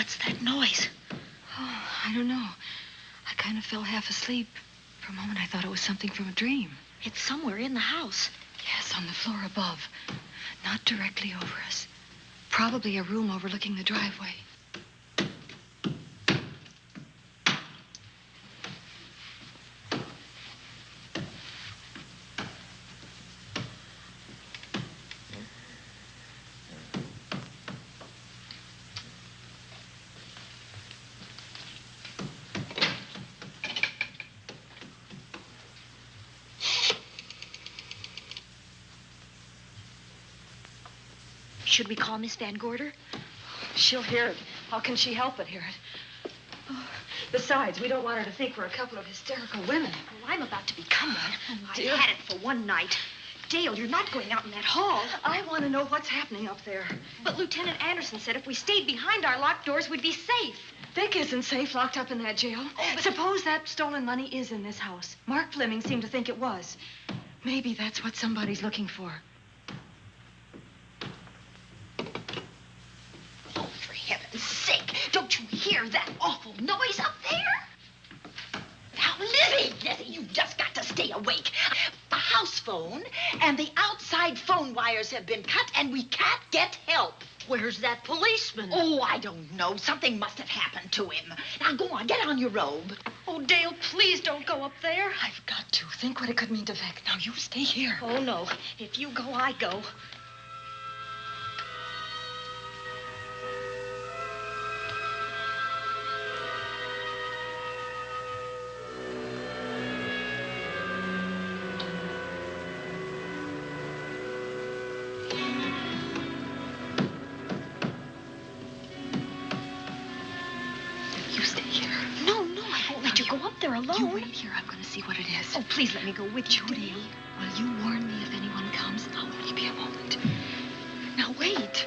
What's that noise? Oh, I don't know. I kind of fell half asleep. For a moment, I thought it was something from a dream. It's somewhere in the house. Yes, on the floor above. Not directly over us. Probably a room overlooking the driveway. Should we call Miss Van Gorder? She'll hear it. How can she help but hear it? Oh, besides, we don't want her to think we're a couple of hysterical women. Oh, I'm about to become one. Oh, I've dear. had it for one night. Dale, you're not going out in that hall. I want to know what's happening up there. But Lieutenant Anderson said if we stayed behind our locked doors, we'd be safe. Vic isn't safe locked up in that jail. Suppose that stolen money is in this house. Mark Fleming seemed to think it was. Maybe that's what somebody's looking for. Oh, for heaven's sake, don't you hear that awful noise up there? Now, Lizzie, you've just got to stay awake. The house phone and the outside phone wires have been cut, and we can't get help. Where's that policeman? Oh, I don't know. Something must have happened to him. Now, go on, get on your robe. Oh, Dale, please don't go up there. I've got to. Think what it could mean to Vic. Now, you stay here. Oh, no. If you go, I go. Alone. You wait here. I'm going to see what it is. Oh, please let me go with you, Judy. Will you warn me if anyone comes? I'll only be a moment. Now, wait.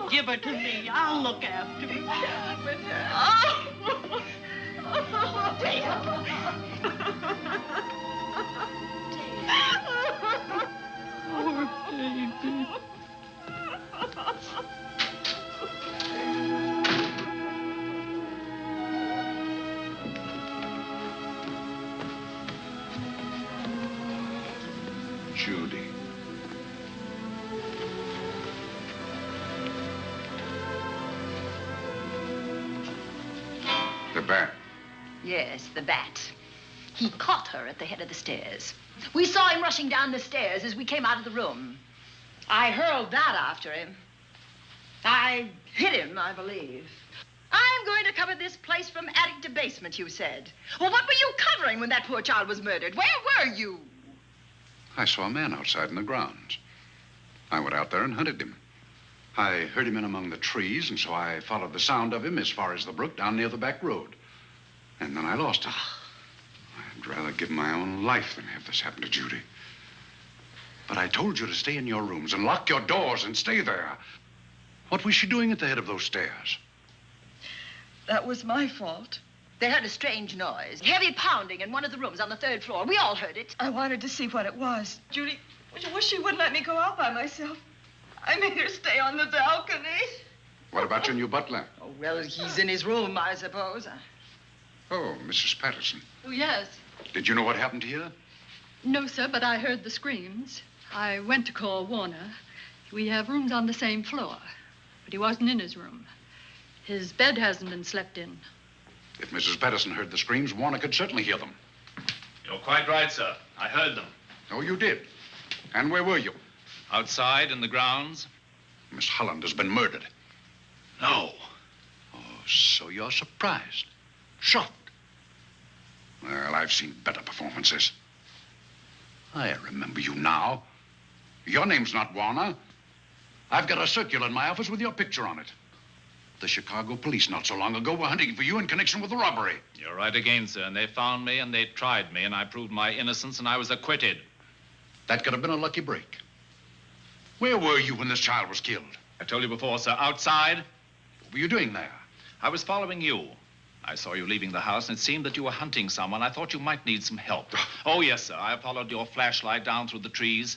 Give her to me. I'll look after her. Oh, Dale. Poor baby. Judy. The bat. Yes, the bat. He caught her at the head of the stairs. We saw him rushing down the stairs as we came out of the room. I hurled that after him. I hit him, I believe. I'm going to cover this place from attic to basement, you said. Well, what were you covering when that poor child was murdered? Where were you? I saw a man outside in the grounds. I went out there and hunted him. I heard him in among the trees, and so I followed the sound of him as far as the brook down near the back road. And then I lost him. I'd rather give my own life than have this happen to Judy. But I told you to stay in your rooms and lock your doors and stay there. What was she doing at the head of those stairs? That was my fault. They heard a strange noise. Heavy pounding in one of the rooms on the 3rd floor. We all heard it. I wanted to see what it was. Judy, well, she wouldn't let me go out by myself. I made her stay on the balcony. What about your new butler? Oh, well, he's in his room, I suppose. Oh, Mrs. Patterson. Oh, yes. Did you know what happened here? No, sir, but I heard the screams. I went to call Warner. We have rooms on the same floor, but he wasn't in his room. His bed hasn't been slept in. If Mrs. Patterson heard the screams, Warner could certainly hear them. You're quite right, sir. I heard them. Oh, you did? And where were you? Outside in the grounds. Miss Holland has been murdered. No. Oh, so you're surprised. Shocked. Well, I've seen better performances. I remember you now. Your name's not Warner. I've got a circular in my office with your picture on it. The Chicago police not so long ago were hunting for you in connection with the robbery. You're right again, sir. And they found me and they tried me and I proved my innocence and I was acquitted. That could have been a lucky break. Where were you when this child was killed? I told you before, sir. Outside. What were you doing there? I was following you. I saw you leaving the house, and it seemed that you were hunting someone. I thought you might need some help. Oh, yes, sir. I followed your flashlight down through the trees.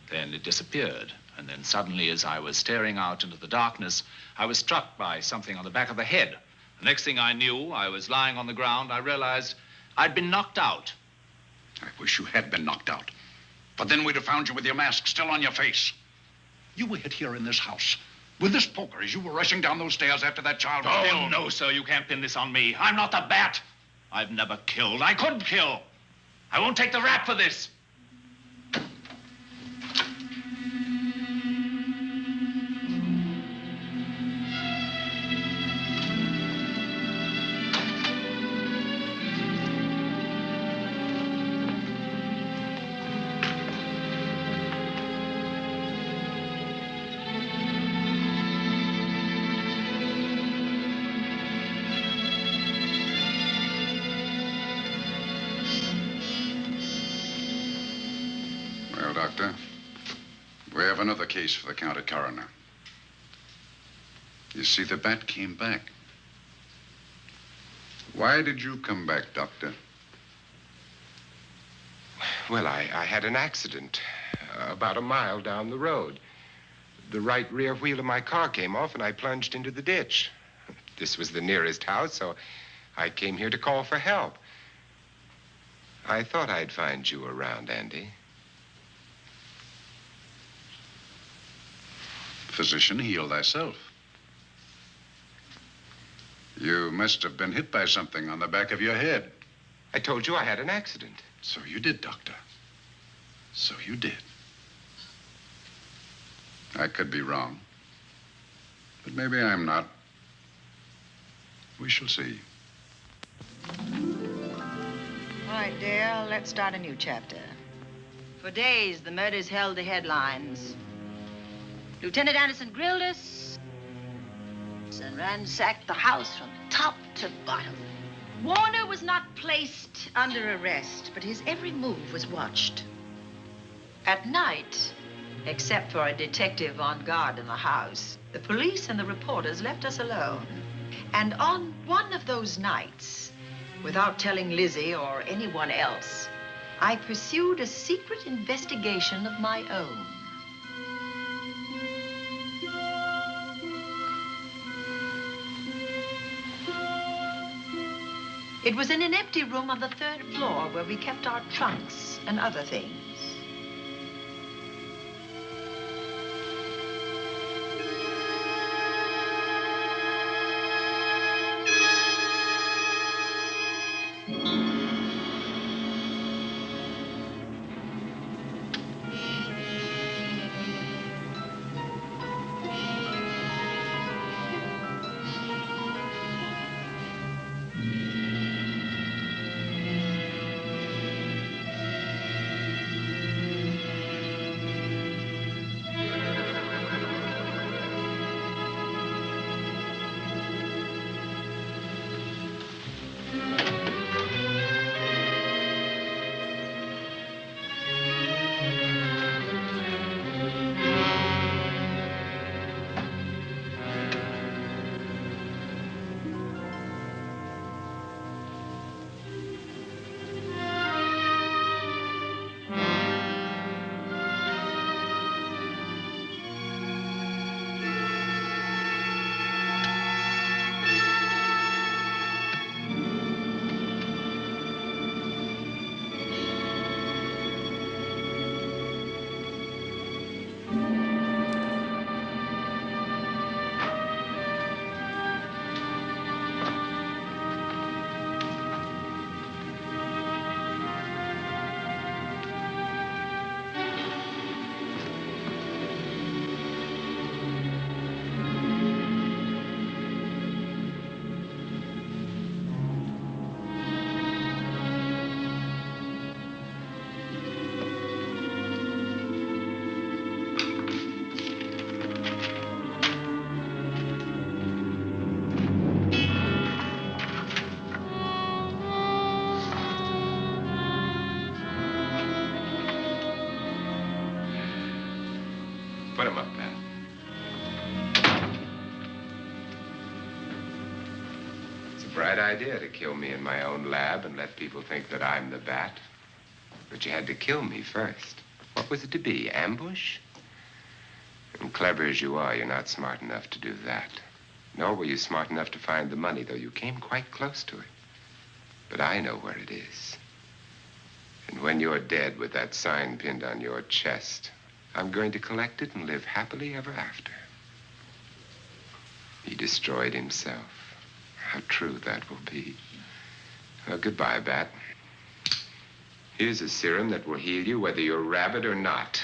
Then it disappeared. And then suddenly, as I was staring out into the darkness, I was struck by something on the back of the head. The next thing I knew, I was lying on the ground. I realized I'd been knocked out. I wish you had been knocked out. But then we'd have found you with your mask still on your face. You were hit here in this house with this poker as you were rushing down those stairs after that child was killed. Oh, no, sir. You can't pin this on me. I'm not the bat. I've never killed. I couldn't kill. I won't take the rap for this. Doctor, we have another case for the county coroner. You see, the bat came back. Why did you come back, Doctor? Well, I had an accident about a mile down the road. The right rear wheel of my car came off, and I plunged into the ditch. This was the nearest house, so I came here to call for help. I thought I'd find you around, Andy. Physician, heal thyself. You must have been hit by something on the back of your head. I told you I had an accident. So you did, Doctor. So you did. I could be wrong. But maybe I'm not. We shall see. All right, dear, let's start a new chapter. For days, the murders held the headlines. Lieutenant Anderson grilled us and ransacked the house from top to bottom. Warner was not placed under arrest, but his every move was watched. At night, except for a detective on guard in the house, the police and the reporters left us alone. And on one of those nights, without telling Lizzie or anyone else, I pursued a secret investigation of my own. It was in an empty room on the 3rd floor where we kept our trunks and other things. Put him up, Pat. It's a bright idea to kill me in my own lab and let people think that I'm the bat. But you had to kill me first. What was it to be, ambush? And clever as you are, you're not smart enough to do that. Nor were you smart enough to find the money, though you came quite close to it. But I know where it is. And when you're dead with that sign pinned on your chest, I'm going to collect it and live happily ever after. He destroyed himself. How true that will be. Well, goodbye, Bat. Here's a serum that will heal you whether you're rabid or not.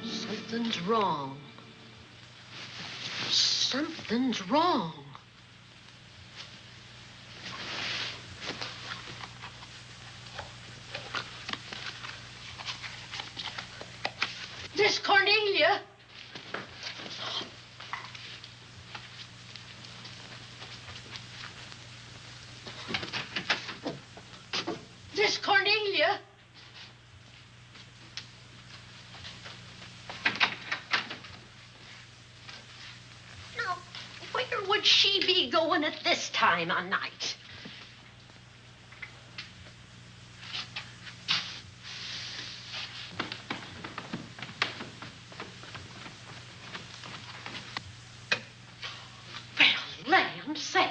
Something's wrong. Something's wrong. Miss Cornelia. Miss Cornelia. Now, where would she be going at this time of night? Well, land's sake.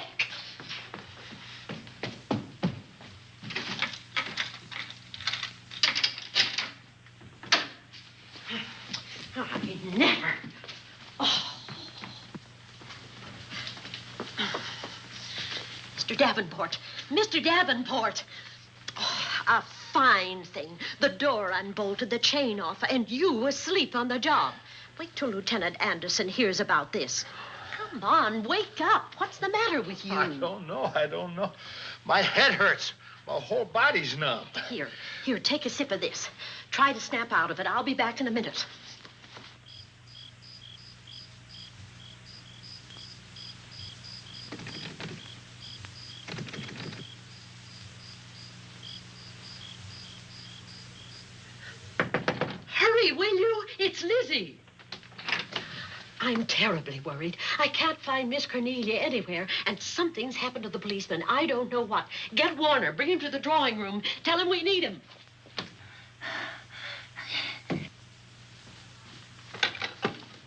I never. Oh. Mr. Davenport. Mr. Davenport. Oh, a fine thing. The door unbolted, the chain off, and you asleep on the job. Wait till Lieutenant Anderson hears about this. Come on, wake up. What's the matter with you? I don't know. My head hurts. My whole body's numb. Here, take a sip of this. Try to snap out of it. I'll be back in a minute. Hurry, will you? It's Lizzie. I'm terribly worried. I can't find Miss Cornelia anywhere, and something's happened to the policeman. I don't know what. Get Warner. Bring him to the drawing room. Tell him we need him.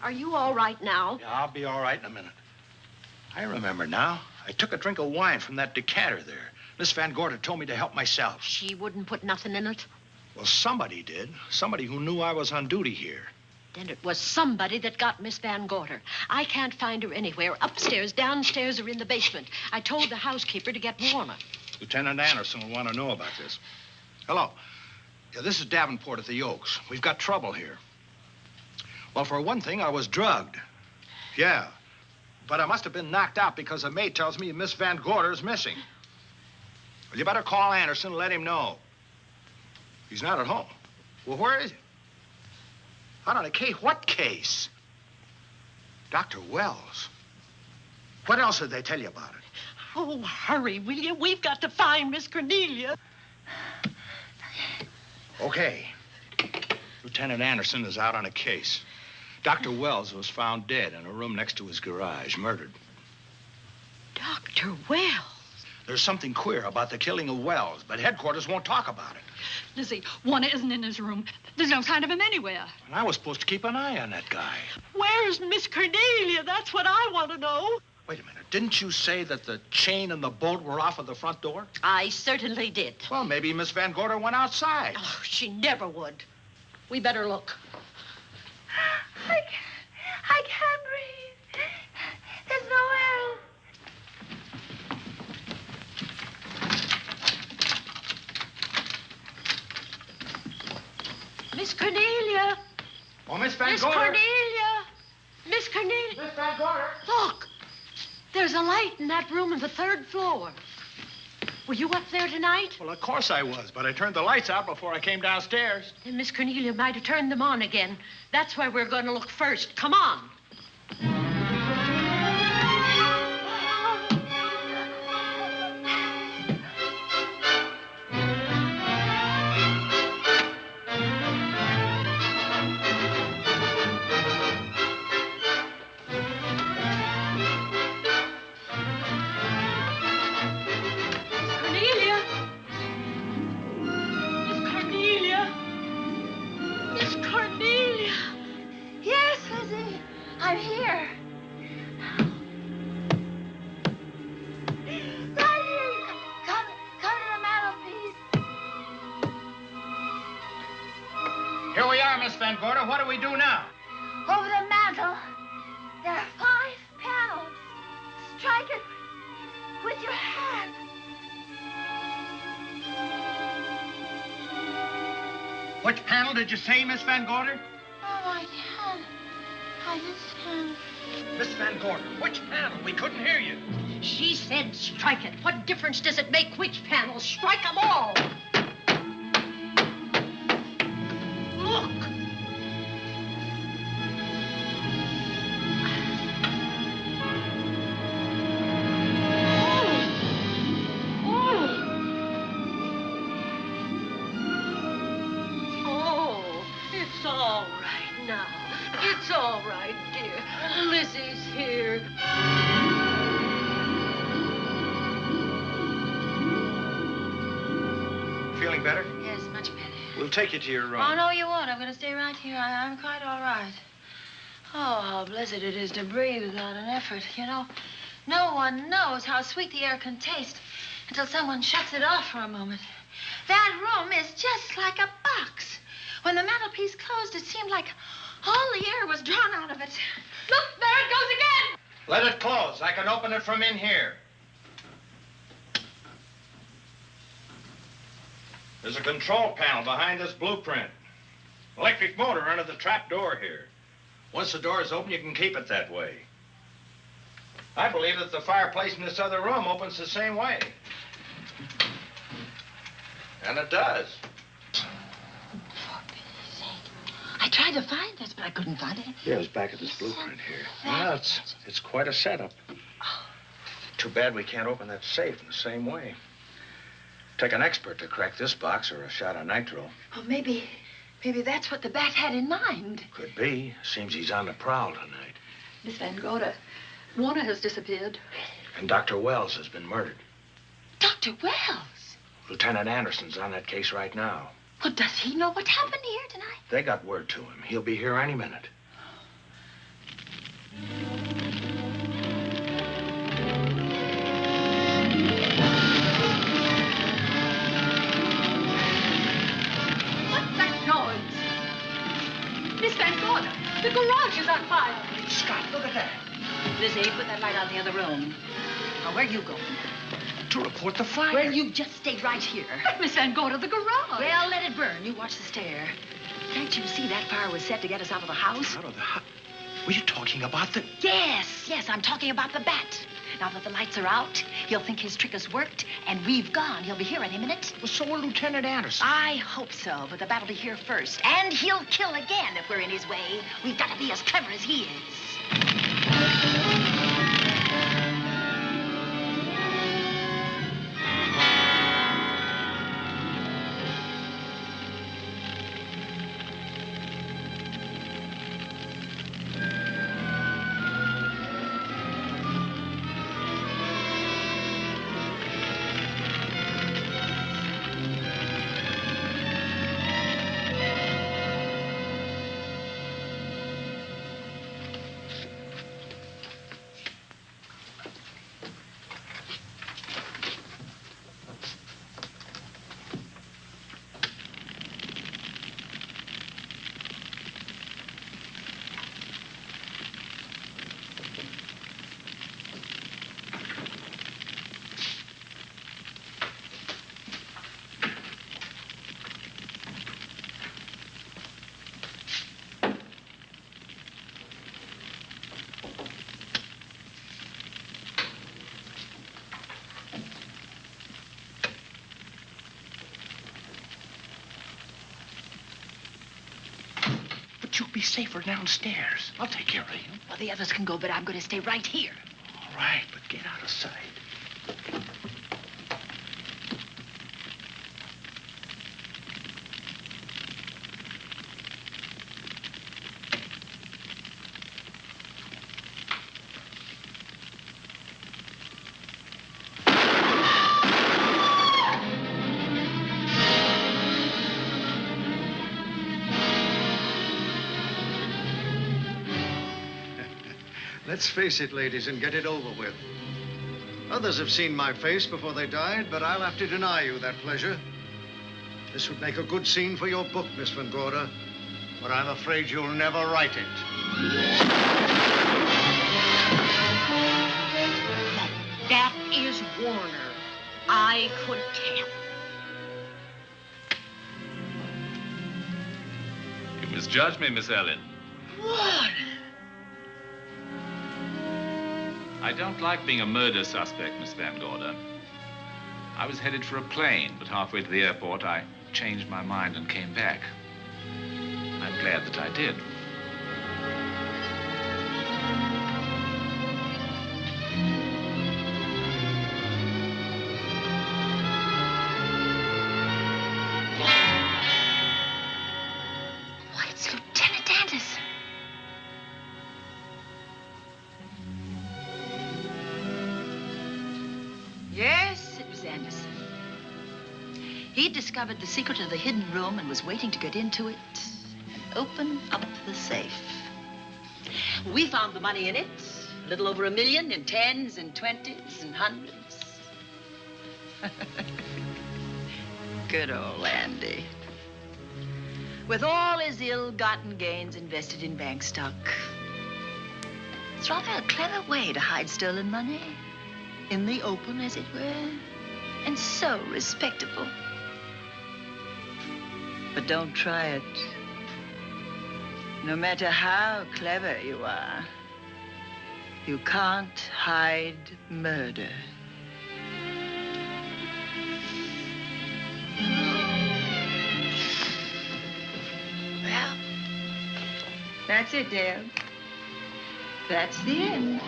Are you all right now? Yeah, I'll be all right in a minute. I remember now. I took a drink of wine from that decanter there. Miss Van Gorder told me to help myself. She wouldn't put nothing in it? Well, somebody did. Somebody who knew I was on duty here. Then it was somebody that got Miss Van Gorder. I can't find her anywhere. Upstairs, downstairs, or in the basement. I told the housekeeper to get Warner. Lieutenant Anderson will want to know about this. Hello. Yeah, this is Davenport at the Oaks. We've got trouble here. Well, for one thing, I was drugged. Yeah. But I must have been knocked out because the maid tells me Miss Van Gorder is missing. Well, you better call Anderson and let him know. He's not at home. Well, where is he? Out on a case? What case? Dr. Wells. What else did they tell you about it? Oh, hurry, will you? We've got to find Miss Cornelia. Okay. Lieutenant Anderson is out on a case. Dr. Wells was found dead in a room next to his garage, murdered. Dr. Wells? There's something queer about the killing of Wells, but headquarters won't talk about it. Lizzie, Warner isn't in his room. There's no sign of him anywhere. And I was supposed to keep an eye on that guy. Where's Miss Cornelia? That's what I want to know. Wait a minute. Didn't you say that the chain and the bolt were off of the front door? I certainly did. Well, maybe Miss Van Gorder went outside. Oh, she never would. We better look. I can't breathe. There's no air. Miss Cornelia. Oh, Miss Van Miss Gorder. Cornelia. Miss Cornelia. Miss Van Gorder. Look. There's a light in that room on the 3rd floor. Were you up there tonight? Well, of course I was, but I turned the lights out before I came downstairs. And Miss Cornelia might have turned them on again. That's why we're going to look first. Come on. I'm here. Right here. Come to the mantelpiece. Here we are, Miss Van Gorder. What do we do now? Over the mantel, there are 5 panels. Strike it with your hand. Which panel did you say, Miss Van Gorder? Oh, I can't. I just can't. Miss Van Gorder, which panel? We couldn't hear you. She said strike it. What difference does it make which panel? Strike them all. Look. It's all right now. It's all right, dear. Lizzie's here. Feeling better? Yes, much better. We'll take you to your room. Oh, no, you won't. I'm going to stay right here. I'm quite all right. Oh, how blessed it is to breathe without an effort. You know, no one knows how sweet the air can taste until someone shuts it off for a moment. That room is just like a box. When the mantelpiece closed, it seemed like all the air was drawn out of it. Look, there it goes again. Let it close. I can open it from in here. There's a control panel behind this blueprint. Electric motor under the trap door here. Once the door is open, you can keep it that way. I believe that the fireplace in this other room opens the same way. And it does. I tried to find this, but I couldn't find it. Yeah, it was back at this blueprint here. Well, it's quite a setup. Too bad we can't open that safe in the same way. Take an expert to crack this box or a shot of nitro. Oh, maybe that's what the bat had in mind. Could be. Seems he's on the prowl tonight. Miss Van Gorder, Warner has disappeared. And Dr. Wells has been murdered. Dr. Wells? Lieutenant Anderson's on that case right now. Well, does he know what happened here tonight? They got word to him. He'll be here any minute. What's that noise? Miss Van Gorder, the garage is on fire. Scott, look at that. Lizzie, put that light out in the other room. Now, where are you going? to report the fire. Well, you just stay right here. But Miss Van Gorder, the garage. Well, let it burn. You watch the stair. Can't you see that fire was set to get us out of the house? Out of the house? Were you talking about the... Yes, I'm talking about the bat. Now that the lights are out, he'll think his trick has worked, and we've gone. He'll be here any minute. Well, so will Lieutenant Anderson. I hope so, but the bat will be here first. And he'll kill again if we're in his way. We've got to be as clever as he is. You'll be safer downstairs. I'll take care of you. Well, the others can go, but I'm going to stay right here. All right, but get out of sight. Let's face it, ladies, and get it over with. Others have seen my face before they died, but I'll have to deny you that pleasure. This would make a good scene for your book, Miss Van Gorder, but I'm afraid you'll never write it. That is Warner. I could tell. You misjudged me, Miss Ellen. Warner! I don't like being a murder suspect, Miss Van Gorder. I was headed for a plane, but halfway to the airport, I changed my mind and came back. I'm glad that I did. Why, it's Lieutenant Anderson. Yes, it was Anderson. He'd discovered the secret of the hidden room and was waiting to get into it and open up the safe. We found the money in it, a little over $1 million in tens and twenties and hundreds. Good old Andy. With all his ill-gotten gains invested in bank stock. It's rather a clever way to hide stolen money. In the open, as it were, and so respectable. But don't try it. No matter how clever you are, you can't hide murder. Well, that's it, Dale. That's the end.